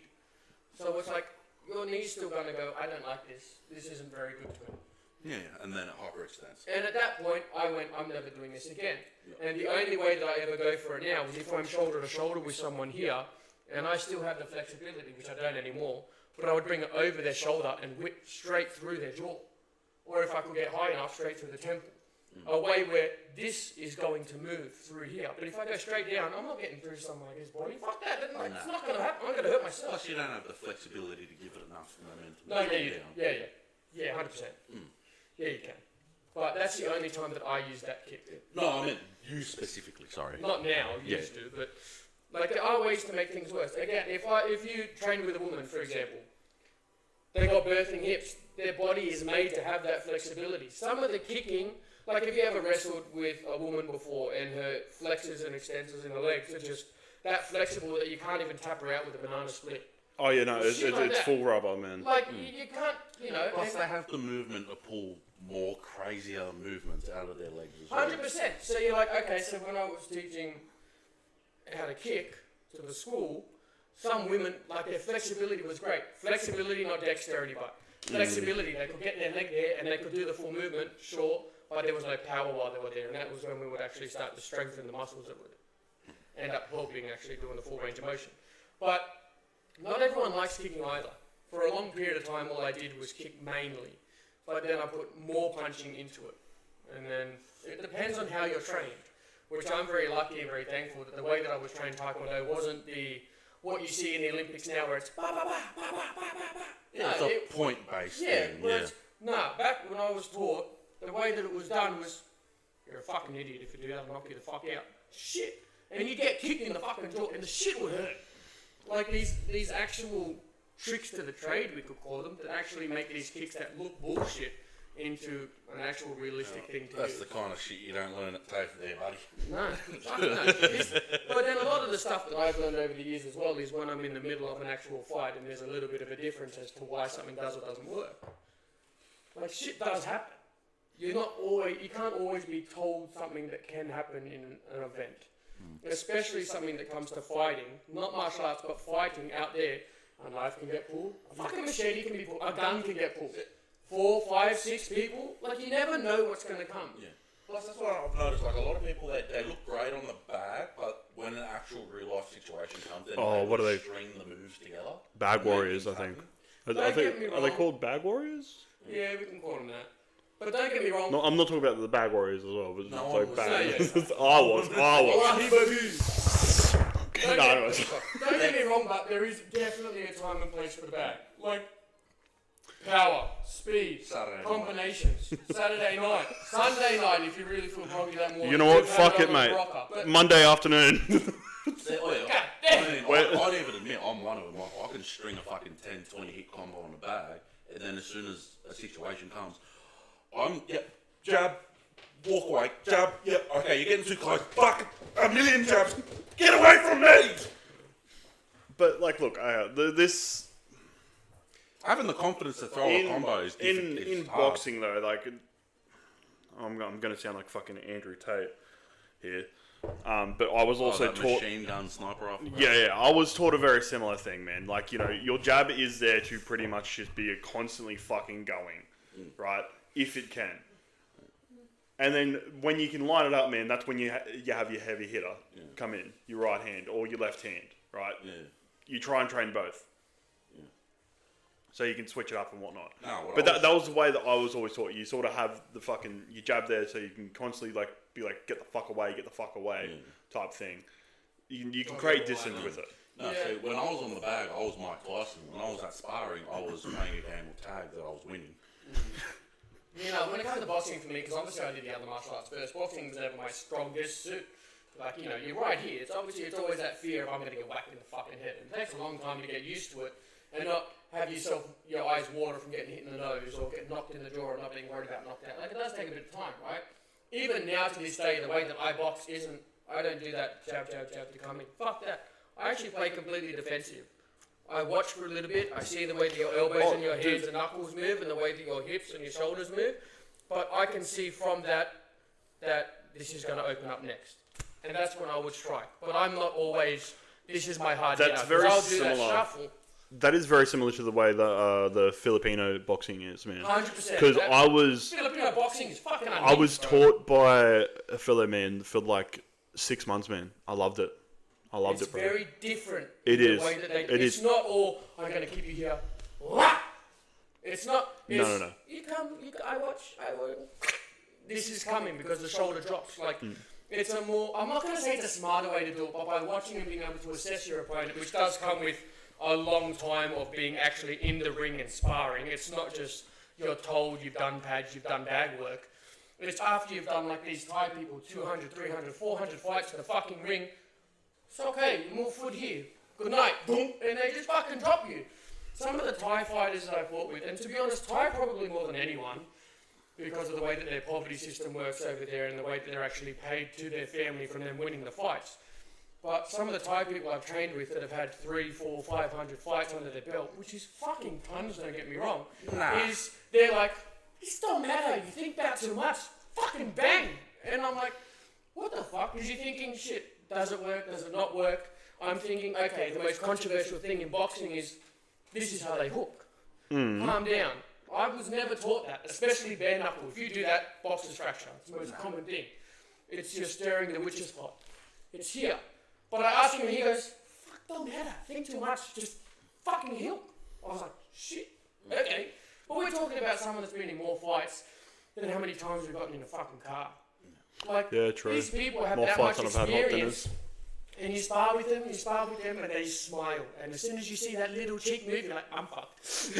B: So it's like, your knee's still going to go, I don't like this. This isn't very good to me.
A: Yeah, and then it hyperextends.
B: And at that point, I went, I'm never doing this again. And the only way that I ever go for it now is if I'm shoulder to shoulder with someone here, and I still have the flexibility, which I don't anymore, but I would bring it over their shoulder and whip straight through their jaw. Or if I could get high enough, straight through the temple. A way where this is going to move through here. But if I go straight down, I'm not getting through someone like his body. Fuck that. It's not going to happen. I'm going to hurt myself.
A: Plus, you don't have the flexibility to give it enough momentum.
B: No, yeah, you do. Yeah, 100%. Yeah, you can. But that's the only time that I use that kick.
A: No, I meant you specifically, sorry.
B: Not now, used to, but like there are ways to make things worse. Again, if you train with a woman, for example, they got birthing hips, their body is made to have that flexibility. Some of the kicking, like if you ever wrestled with a woman before and her flexors and extensors in the legs are just that flexible that you can't even tap her out with a banana split.
C: Oh yeah, no, it's
B: like
C: full rubber, man.
B: Like you can't, you know.
A: Plus, they have the movement to pull more crazier movements out of their legs as well.
B: 100%. So you're like, okay, so when I was teaching how to kick to the school, some women, like their flexibility was great. Flexibility, not dexterity, but flexibility. They could get their leg there and they could do the full movement, sure, but there was no power while they were there. And that was when we would actually start to strengthen the muscles that would end up helping actually doing the full range of motion. But not everyone likes kicking either. For a long period of time, all I did was kick mainly. But then I put more punching into it. And then it depends on how you're trained, which I'm very lucky and very thankful that the way that I was trained Taekwondo wasn't what you see in the Olympics now where it's ba ba ba ba ba ba ba.
A: Yeah, it's a point-based thing.
B: Back when I was taught, the way that it was done was, you're a fucking idiot if you do that, I'll knock you the fuck out. Shit. And you get kicked in the fucking jaw and the shit would hurt. Like these actual tricks to the trade, we could call them, that actually make these kicks that look bullshit into an actual realistic thing to
A: That's
B: do.
A: the kind of shit you don't learn at TAFE there, buddy.
B: No. But then a lot of the stuff that I've learned over the years as well is when I'm in the middle of an actual fight and there's a little bit of a difference as to why something does or doesn't work. Like shit does happen. You can't always be told something that can happen in an event. Especially something that comes to fighting, not martial arts, but fighting out there. A knife can get pulled, a fucking machete can be pulled, a gun can get pulled. 4, 5, 6 people, like you never know what's going to come.
A: Yeah. Plus, that's what I've noticed. Like a lot of people, they look great on the bag, but when an actual real life situation comes, they string the moves together.
C: Bag warriors, I think. Are they called bag warriors?
B: Yeah, we can call them that. But don't get me wrong.
C: No, I'm not talking about the bag warriors as well. But
A: No,
C: like bag.
B: yes.
C: I was.
B: Don't get me wrong, but there is definitely a time and place for the bag. Like power, speed, combinations. Saturday night, Sunday night, if you really feel groggy that morning.
C: You know what? Fuck it, mate. Monday afternoon.
A: I'd even admit I'm one of them. I can string a fucking 10, 20 hit combo on the bag, and then as soon as a situation comes, jab, walk away, jab, okay, you're getting too close, fuck, a million jabs, get away from me!
C: But, like, look, this...
A: Having the confidence to throw a combo is
C: in boxing, though, like, I'm going to sound like fucking Andrew Tate here, but I was also taught...
A: machine gun sniper rifle.
C: Yeah, I was taught a very similar thing, man. Like, you know, your jab is there to pretty much just be constantly fucking going, right? If it can. And then when you can line it up, man, that's when you have your heavy hitter come in, your right hand or your left hand, right?
A: Yeah.
C: You try and train both.
A: Yeah.
C: So you can switch it up and whatnot.
A: No,
C: but that was the way that I was always taught. You sort of have the fucking, you jab there so you can constantly be like, get the fuck away type thing. you can create distance with it.
A: No,
B: Yeah.
A: see, when I was on the bag, I was Mike Tyson. When I was at sparring, I was playing a game of tag that I was winning.
B: You know, when it comes to boxing for me, because obviously I did the other martial arts first, boxing was never my strongest suit. Like, you know, you're right here. It's always that fear of I'm going to get whacked in the fucking head. And it takes a long time to get used to it and not have your eyes water from getting hit in the nose or getting knocked in the jaw or not being worried about knocked out. Like, it does take a bit of time, right? Even now to this day, the way that I box I don't do that jab to come in. Fuck that. I actually play completely defensive. I watch for a little bit. I see the way that your elbows and your hands and knuckles move and the way that your hips and your shoulders move. But I can see from that this is going to open up next. And that's when I would strike. But I'm not always, this is my hard
C: That's
B: hitter.
C: very
B: I'll do
C: similar.
B: that shuffle.
C: That is very similar to the way the Filipino boxing is, man.
B: 100%.
C: Because I was
B: Filipino boxing is fucking
C: I was
B: unhinged, bro.
C: taught by a fellow man for like 6 months, man. I loved it. I loved
B: It's
C: it, bro.
B: very different.
C: It
B: in
C: is.
B: The way that
C: It
B: it's
C: is.
B: not all, I'm going to keep you here. Wah! It's not. It's,
C: No.
B: I watch. This is coming because the shoulder drops. Like, it's a more, I'm not going to say it's a smarter way to do it, but by watching and being able to assess your opponent, which does come with a long time of being actually in the ring and sparring. It's not just you're told you've done pads, you've done bag work. It's after you've done like these Thai people, 200, 300, 400 fights in the fucking ring. It's okay, more foot here. Good night. Boom. And they just fucking drop you. Some of the Thai fighters that I fought with, and to be honest, Thai probably more than anyone, because of the way that their poverty system works over there and the way that they're actually paid to their family from them winning the fights. But some of the Thai people I've trained with that have had 300, 400, 500 fights under their belt, which is fucking tons, don't get me wrong, is they're like, this don't matter, you think about too much, fucking bang. And I'm like, what the fuck? Because you're thinking, shit, does it work, does it not work? I'm thinking, okay, the most controversial thing in boxing is, this is how they hook. Calm down. I was never taught that, especially bare knuckle. If you do that, boxer's fracture. It's the most common thing. It's you're stirring the witch's pot. It's here. But I asked him and he goes, fuck, don't matter. Think too much. Just fucking heal. I was like, shit. Okay. But we're talking about someone that's been in more fights than how many times we've gotten in a fucking car. Like,
C: Yeah, true.
B: these people have
C: More
B: that much
C: fights than I've had hot
B: experience.
C: dinners.
B: And you spar with them, and they smile. And as soon as you see that little cheek move, you're like, I'm fucked.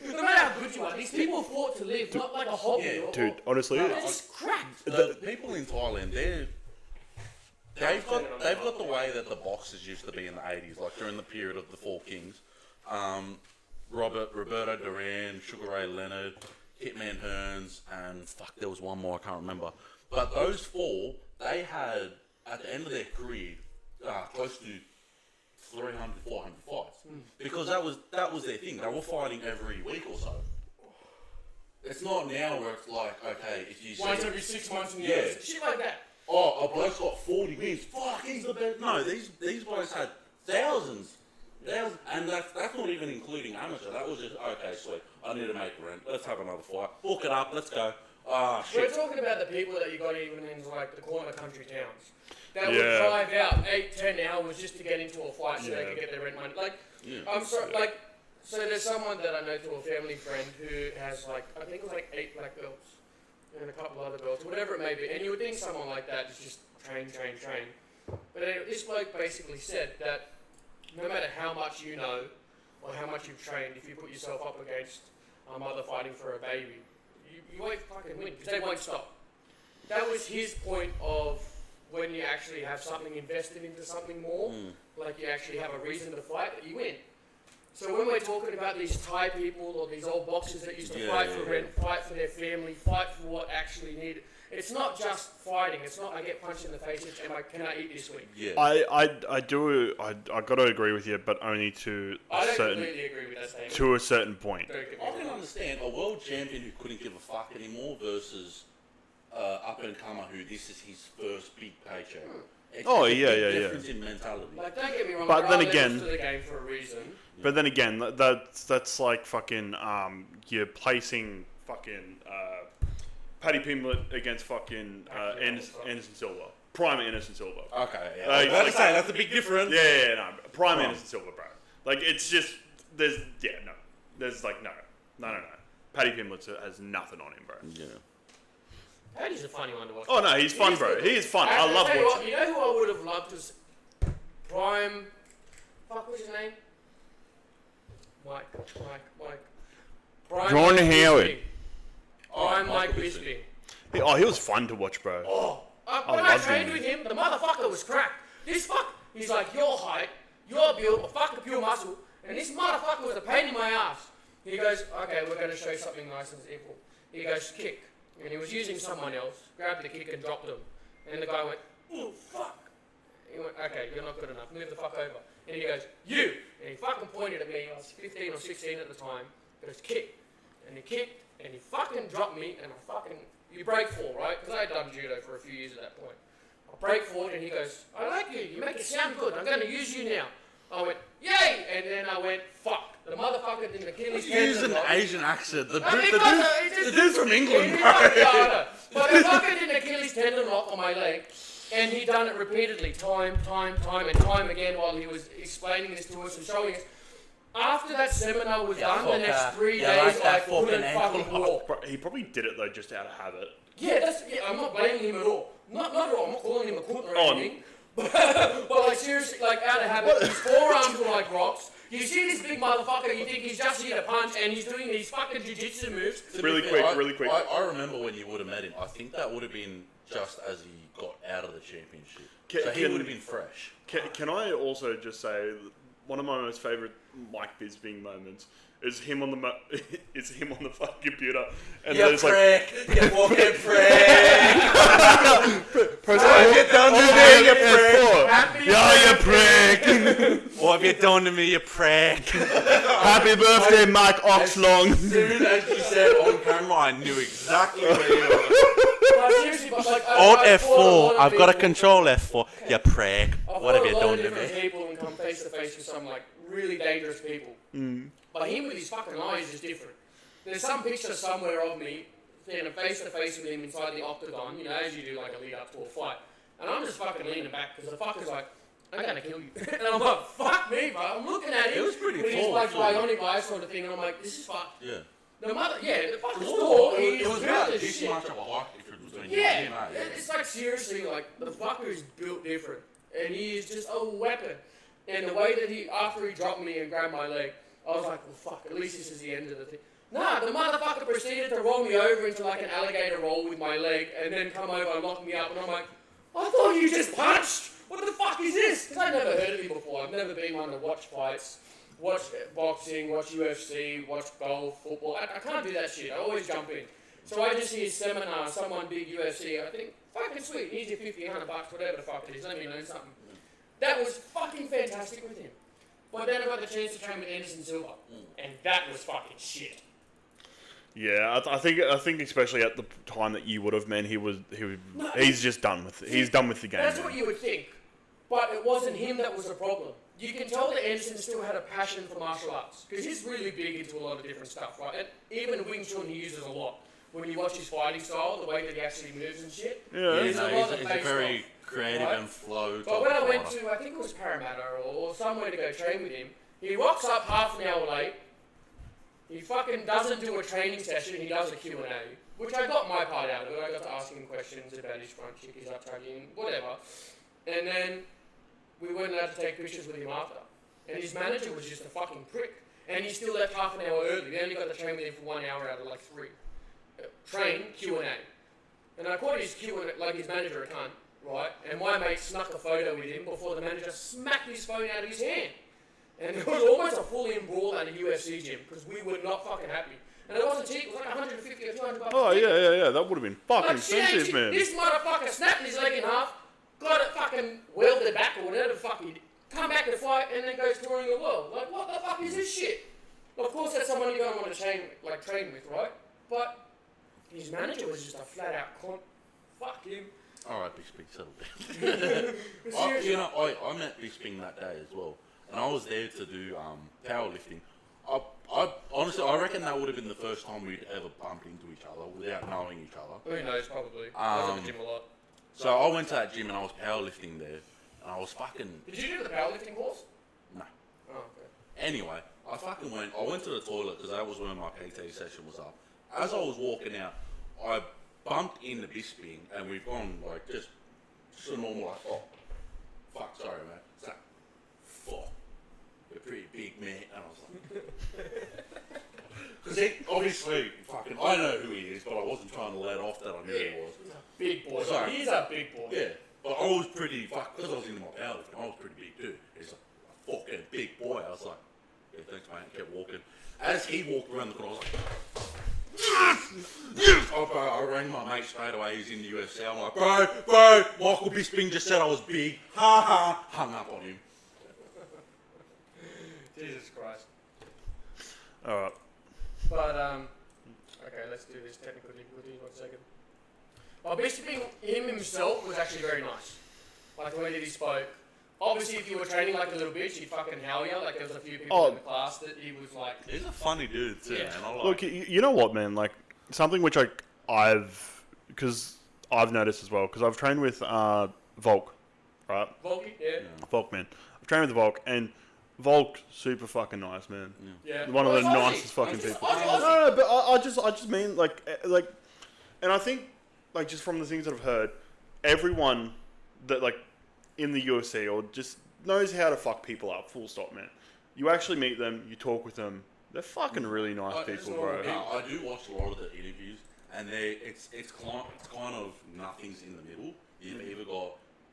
B: No matter how good you are, these people fought to live, not like a hobby.
A: Yeah,
C: Dude, honestly,
B: They're just cracked.
A: The people in Thailand, they've got the way that the boxers used to be in the 80s, like during the period of the Four Kings. Roberto Duran, Sugar Ray Leonard, Hitman Hearns, and fuck, there was one more, I can't remember. But those four, they had, at the end of their career, close to 300, 400 fights. Because that was their thing. They were fighting every week or so. It's not now where it's like, okay, if you
B: Once
A: see,
B: every 6 months and
A: Yeah.
B: years. Shit like that.
A: oh, a bloke's got 40 wins, fuck, he's the best. No, these blokes had thousands. And that's not even including amateur. That was just, okay, sweet, I need to make rent. Let's have another fight. Book it up, let's go. Ah,
B: We're
A: shit.
B: talking about the people that you got even in like the corner country towns. That would
C: Yeah.
B: drive out 8-10 hours just to get into a fight so they
C: Yeah.
B: could get their rent money. Like,
A: Yeah.
B: I'm sorry, like, so there's someone that I know through a family friend who has like, I think it was like 8 black belts and a couple other belts, whatever it may be. And you would think someone like that is just train. But anyway, this bloke basically said that no matter how much you know or how much you've trained, if you put yourself up against a mother fighting for a baby, you won't fucking win because they won't stop. That was his point of when you actually have something invested into something more, like you actually have a reason to fight, that you win. So when we're talking about these Thai people or these old boxers that used to fight for rent, fight for their family, fight for what actually needed, it's not just fighting. It's not I get punched in the face and can I eat this week?
A: Yeah.
C: I got to agree with you, but only to
B: I
C: a
B: don't
C: certain
B: completely agree with that statement.
C: to a certain point.
B: Don't get me
A: I can
B: wrong.
A: understand a world champion who couldn't give a fuck anymore versus up and comer who this is his first big paycheck. It's
C: Oh,
A: a
C: yeah,
A: big
C: yeah, yeah.
A: difference in mentality.
B: Like, don't get me wrong.
C: But
B: there
C: then
B: are levels
C: again-
B: to the game for a reason.
C: But then again, that's like fucking you're placing fucking Paddy Pimblett against fucking Anderson Silva, prime Anderson Silva.
A: Okay, yeah.
C: Like-
A: I was to say, that's a big difference.
C: Yeah, no, prime
A: Oh.
C: Anderson Silva, bro. Like it's just there's like no. Paddy Pimblett has nothing on him, bro.
A: Yeah.
B: Paddy's a funny one to watch.
C: Oh no, he's fun, bro. He is fun. I love
B: tell you what,
C: watching.
B: you know who I would have loved to Prime. Fuck, what's his name? Mike. Prime
C: Ron
B: Mike
C: Howard.
B: Bisping. Prime Mike Bisping.
C: Oh, he was fun to watch, bro.
B: Oh, when I
C: loved
B: trained
C: him.
B: with him, the motherfucker was cracked. This fuck, he's like your height, your build, fucking pure muscle, and this motherfucker was a pain in my ass. He goes, okay, we're going to show you something nice and simple. He goes, kick. And he was using someone else, grabbed the kick and dropped him. And the guy went, ooh, fuck. He went, okay, you're not good enough, move the fuck over. And he goes, you! And he fucking pointed at me, I was 15 or 16 at the time. He goes, kick. And he kicked, and he fucking dropped me, and you break fall, right? Because I had done judo for a few years at that point. I break forward, and he goes, I like you, you make it sound good, I'm going to use you now. I went, yay! And then I went, fuck. The motherfucker didn't Achilles tendon.
A: Use an Asian accent. The
B: Dude's
A: dude's from England, bro.
B: But the fucker did an Achilles tendon lock on my leg, and he done it repeatedly, time and time again while he was explaining this to us and showing us. After that seminar was done, the next 3 days I couldn't fucking walk.
C: He probably did it though just out of habit.
B: Yeah, I'm not blaming him at all. Not at all. I'm not calling him a cunt or anything. But like seriously, like out of habit, his forearms were like rocks. You see this big motherfucker, you think he's just here to punch, and he's doing these fucking jiu-jitsu moves.
C: Really quick.
A: I remember when you would have met him. I think that would have been just as he got out of the championship. So he would have been fresh.
C: Can I also just say one of my most favourite Mike Bisping moments is him on the fucking computer, and
A: You
C: then it's
A: prick!
C: like,
A: You fucking prick!
C: press
A: What have you done to me, you prick?
B: Happy
C: Yeah, you prick!
A: What have you done to me, you prick?
C: Happy birthday, Mike Oxlong!
A: As soon as you said on camera, I knew exactly where you were.
B: But seriously, but like,
A: Alt
B: I've fought a lot
A: F4,
B: of
A: I've got a
B: people-
A: control F4. You prick. What have you done to
B: different
A: me?
B: people and come face to face with some like really dangerous people. But him with his fucking eyes is different. There's some picture somewhere of me standing face to face with him inside the octagon, you know, as you do like a lead up to a fight. And I'm just fucking leaning back because the fucker's like, I'm gonna kill you. And I'm like, fuck me, bro. I'm looking at him.
A: It was pretty
B: with his
A: tall,
B: like
A: too.
B: bionic eye sort of thing, and I'm like, this is fucked.
A: Yeah.
B: The fucker's tall. He's
A: It was
B: built
A: about
B: as
A: this
B: shit.
A: much of a height difference between you
B: Yeah,
A: and him,
B: it's like seriously, like the fucker is built different, and he is just a weapon. And the way that after he dropped me and grabbed my leg, I was like, well, fuck, at least this is the end of the thing. Nah, the motherfucker proceeded to roll me over into like an alligator roll with my leg, and then come over and lock me up, and I'm like, I thought you just punched. What the fuck is this? Because I've never heard of him before. I've never been one to watch fights, watch boxing, watch UFC, watch golf, football. I can't do that shit. I always jump in. So I just hear seminar, someone big UFC. I think, fucking sweet. Here's your $50, $100, whatever the fuck it is. Let me learn something. That was fucking fantastic with him. But then I got the chance to train with Anderson Silva, and that was fucking shit.
C: Yeah, I think especially at the time that you would have, man, he's just done with it. He's done with the game.
B: That's
C: man.
B: what you would think. But it wasn't him that was the problem. You can tell that Anderson still had a passion for martial arts, because he's really big into a lot of different stuff, right? And even Wing Chun he uses a lot. When you watch his fighting style, the way that he actually moves and shit,
C: Yeah.
B: there's a lot of
A: He's
B: based
A: very
B: off,
A: creative
B: right?
A: and flow.
B: But when I went to, I think it was Parramatta or somewhere to go train with him, he rocks up half an hour late. He fucking doesn't do a training session, he does a Q&A, which I got my part out of it. I got to ask him questions about his front kick, his up tugging, whatever. And then we weren't allowed to take pictures with him after. And his manager was just a fucking prick. And he still left half an hour early. We only got to train with him for 1 hour out of like 3. Train, Q&A. And I caught his Q&A, like his manager a cunt, right? And my mate snuck a photo with him before the manager smacked his phone out of his hand. And it was almost a full-in brawl at a UFC gym, because we were not fucking happy. And it wasn't cheap, it was like 150 or 200 bucks.
C: Oh yeah. That would have been fucking
B: Like, shit ain't
C: expensive,
B: cheap.
C: man.
B: This motherfucker snapped his leg in half, got it fucking welded back or whatever the fuck he did, come back to fight, and then goes touring the world. Like, what the fuck is this shit? Of course, that's someone you're going to want to train with, right? But his manager was just a flat-out cunt. Fuck him.
A: Alright, Bisping, settle down. I met Bisping that day as well. And I was there to do powerlifting. I honestly, I reckon that would have been the first time we'd ever bumped into each other without knowing each other.
B: Who knows, probably. I was at the gym a lot.
A: So I went to that gym and I was powerlifting there. And I was fucking...
B: Did you do the powerlifting course?
A: No.
B: Oh, okay.
A: Anyway, I went to the toilet because that was when my PT session was up. As I was walking out, I bumped into Bisping and we've gone like just a normal like, oh, fuck, sorry man. So, Because obviously, fucking, I know who he is, but I wasn't trying to let off that I knew he was.
B: He's a big boy.
A: Sorry.
B: He's a big boy.
A: Yeah, but I was pretty, because I was into my powerlifting, I was pretty big too. He's a fucking big boy. I was like, yeah, thanks, mate. And kept walking. As he walked around the corner, I was like, yes! Oh, bro, I rang my mate straight away. He's in the UFC. I'm like, bro, Michael Bisping just said I was big. Ha ha. Hung up on him.
B: Jesus Christ.
C: Alright.
B: But, okay, let's do this technical difficulty 1 second. Well, Bisping, him himself was actually very nice. Like, the way that he spoke. Obviously, if you were training like a little bitch, he'd fucking howl you. Like, there was a few people in the class that he was like...
A: He's a funny dude too,
B: Yeah.
A: man. I like
C: Look, you know what, man? Like, something which because I've noticed as well, because I've trained with Volk, right?
B: Volky, yeah.
C: Volk, man. I've trained with Volk, and Volk, super fucking nice, man.
B: Yeah.
C: One of
B: Well,
C: the
B: it's Aussie.
C: nicest fucking
B: It's just
C: people.
B: Aussie.
C: No, but I just mean like, and I think like just from the things that I've heard, everyone that like in the UFC or just knows how to fuck people up. Full stop, man. You actually meet them, you talk with them. They're fucking really nice people, bro.
A: No, I do watch a lot of the interviews, and it's kind of nothing's in the middle. You've either got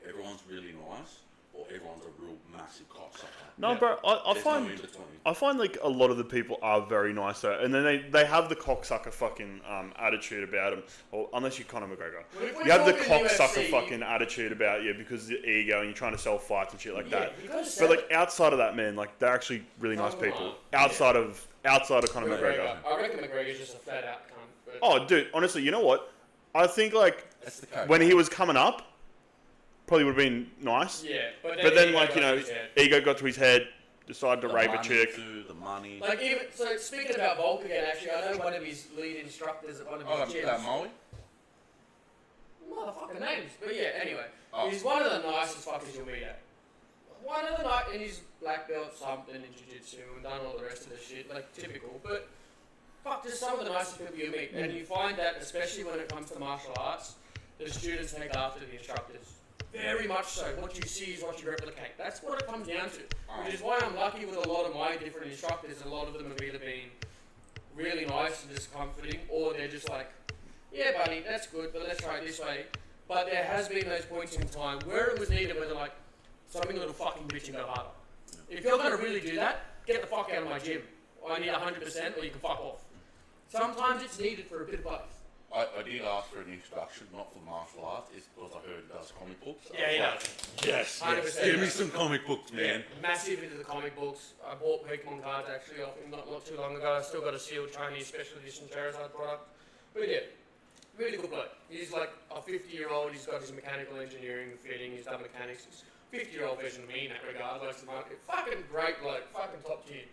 A: everyone's really nice, or everyone's a real massive cocksucker.
C: No, bro, I
A: There's
C: find
A: no in between.
C: I find like a lot of the people are very nice though, and then they have the cocksucker fucking attitude about them, or unless you're Conor McGregor,
B: When
C: you have the
B: talking
C: cocksucker
B: UFC,
C: fucking attitude about you because of your ego and you're trying to sell fights and shit like that.
B: you gotta
C: But
B: sell
C: like outside of that, man, like they're actually really nice
B: Come on.
C: people. Outside of Conor McGregor.
B: I reckon McGregor's just a flat out cunt. But
C: Oh, dude, honestly, you know what? I think like
A: That's the code.
C: when he was coming up, probably would have been nice.
B: yeah,
C: But then
B: he
C: like
B: got
C: you know,
B: his head.
C: ego got to his head, decided to
A: The
C: rape a
A: money
C: chick.
A: too, the money.
B: Like even so, speaking about Volk again, actually, I know one of his lead instructors at one of
A: Oh,
B: his gyms.
A: that Molly?
B: Motherfucking names, but yeah. Anyway,
A: Oh.
B: he's one of the nicest fuckers you'll meet at. One of the and he's black belt something in jiu-jitsu and done all the rest of the shit, like typical. But fuck, just some of the nicest people you meet, and you find that especially when it comes to martial arts, the students take after the instructors. Very much so. What you see is what you replicate. That's what it comes down to. Which is why I'm lucky with a lot of my different instructors. A lot of them have either been really nice and just comforting, or they're just like, yeah, buddy, that's good, but let's try it this way. But there has been those points in time where it was needed, where they're like, something a little fucking bitch and go harder. If you're going to really do that, get the fuck out of my gym. I need 100%, or you can fuck off. Sometimes it's needed for a bit of both.
A: I did ask for an introduction, not for martial arts, it's because I heard he does comic books.
B: Yeah,
A: I
B: he
A: was
B: does.
A: Yes,
B: 100%.
A: give me some comic books, man.
B: Massive into the comic books. I bought Pokemon cards actually off him not too long ago. I still got a sealed Chinese special edition Charizard product. But yeah, really good bloke. He's like a 50-year-old. He's got his mechanical engineering, fitting. He's done mechanics. He's a 50-year-old version of me in that regard. Likes the market. Fucking great bloke. Fucking top tier.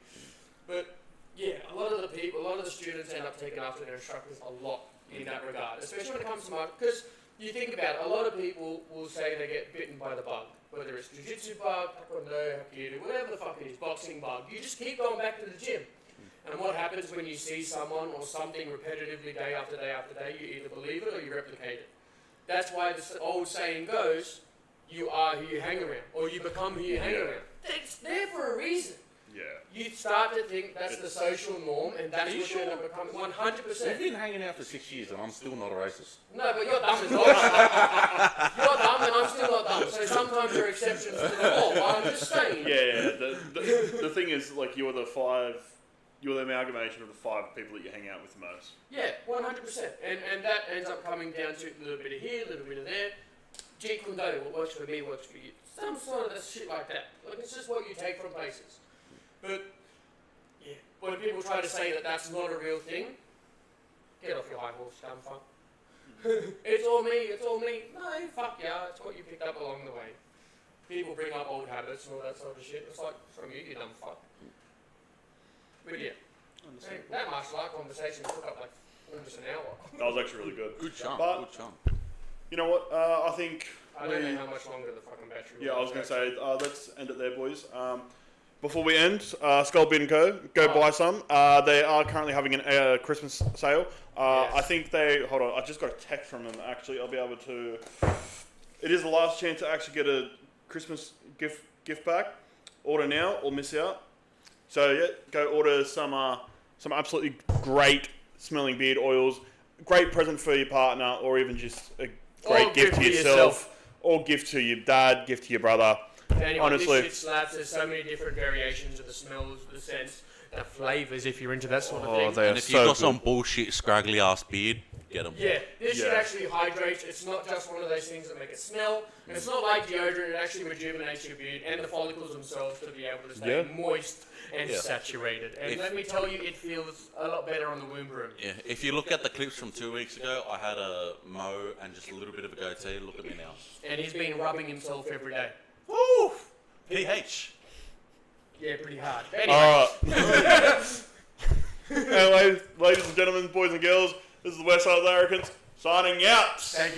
B: But yeah, a lot of the students end up taking after their instructors a lot in that regard, especially when it comes to market. Because you think about it, a lot of people will say they get bitten by the bug, whether it's jiu-jitsu bug, taekwondo, hapkido, whatever the fuck it is, boxing bug. You just keep going back to the gym. And what happens when you see someone or something repetitively day after day after day, you either believe it or you replicate it. That's why this old saying goes, you are who you hang around, or you become who you hang around. It's there for a reason.
C: Yeah.
B: You start to think that's the social norm, and that's
A: Are you
B: what you end up becoming 100%.
A: We've been hanging out for 6 years and I'm still not a racist.
B: No, but you're dumb as well. You're dumb and I'm still not dumb. So sometimes there are exceptions to the law. I'm just saying.
C: Yeah. The thing is, like, you're the amalgamation of the 5 people that you hang out with the most.
B: Yeah, 100%. And that ends up coming down to a little bit of here, a little bit of there. Jeet Kune Do, what works for me works for you. Some sort of shit like that. Like, it's just what you take from places. But, yeah, when people try to say that that's not a real thing, get off your high horse, dumb fuck. It's all me. No, fuck yeah, it's what you picked up along the way. People bring up old habits and all that sort of shit. It's like, from you dumb fuck. But yeah, hey, that martial art conversation took up like almost an hour.
C: That was actually really good.
A: Good chunk,
C: But-
A: good chunk.
C: You know what? I think.
B: I don't know how much longer the fucking battery
C: Yeah, I was
B: was.
C: going to say, let's end it there, boys. Before we end, Skullbeard & Co. Go buy some. They are currently having a Christmas sale.
B: Yes.
C: I think hold on, I just got a text from them, actually. I'll be able to... It is the last chance to actually get a Christmas gift pack. Order now or miss out. So, yeah, go order some some absolutely great smelling beard oils. Great present for your partner, or even just a great gift to yourself. Or gift to your dad, gift to your brother.
B: Anyway,
C: Honestly,
B: this shit slaps. There's so many different variations of the smells, the scents, the flavors. If you're into that sort of thing.
C: they are
A: And if
C: so
A: you've got
C: good.
A: some bullshit scraggly ass beard, get them.
B: Yeah, this shit
C: Yeah.
B: actually hydrates. It's not just one of those things that make it smell. And it's not like deodorant. It actually rejuvenates your beard and the follicles themselves to be able to stay moist and saturated. And let me tell you, it feels a lot better on the womb room.
A: Yeah, if you look at the clips from 2 weeks ago, I had a mo and just a little bit of a goatee. Look at me now.
B: And he's been rubbing himself every day.
A: Woo! PH.
B: Yeah, pretty hard. Anyway.
C: Alright. Anyway, ladies and gentlemen, boys and girls, this is the West Side Larrikins signing out.
B: Thank you.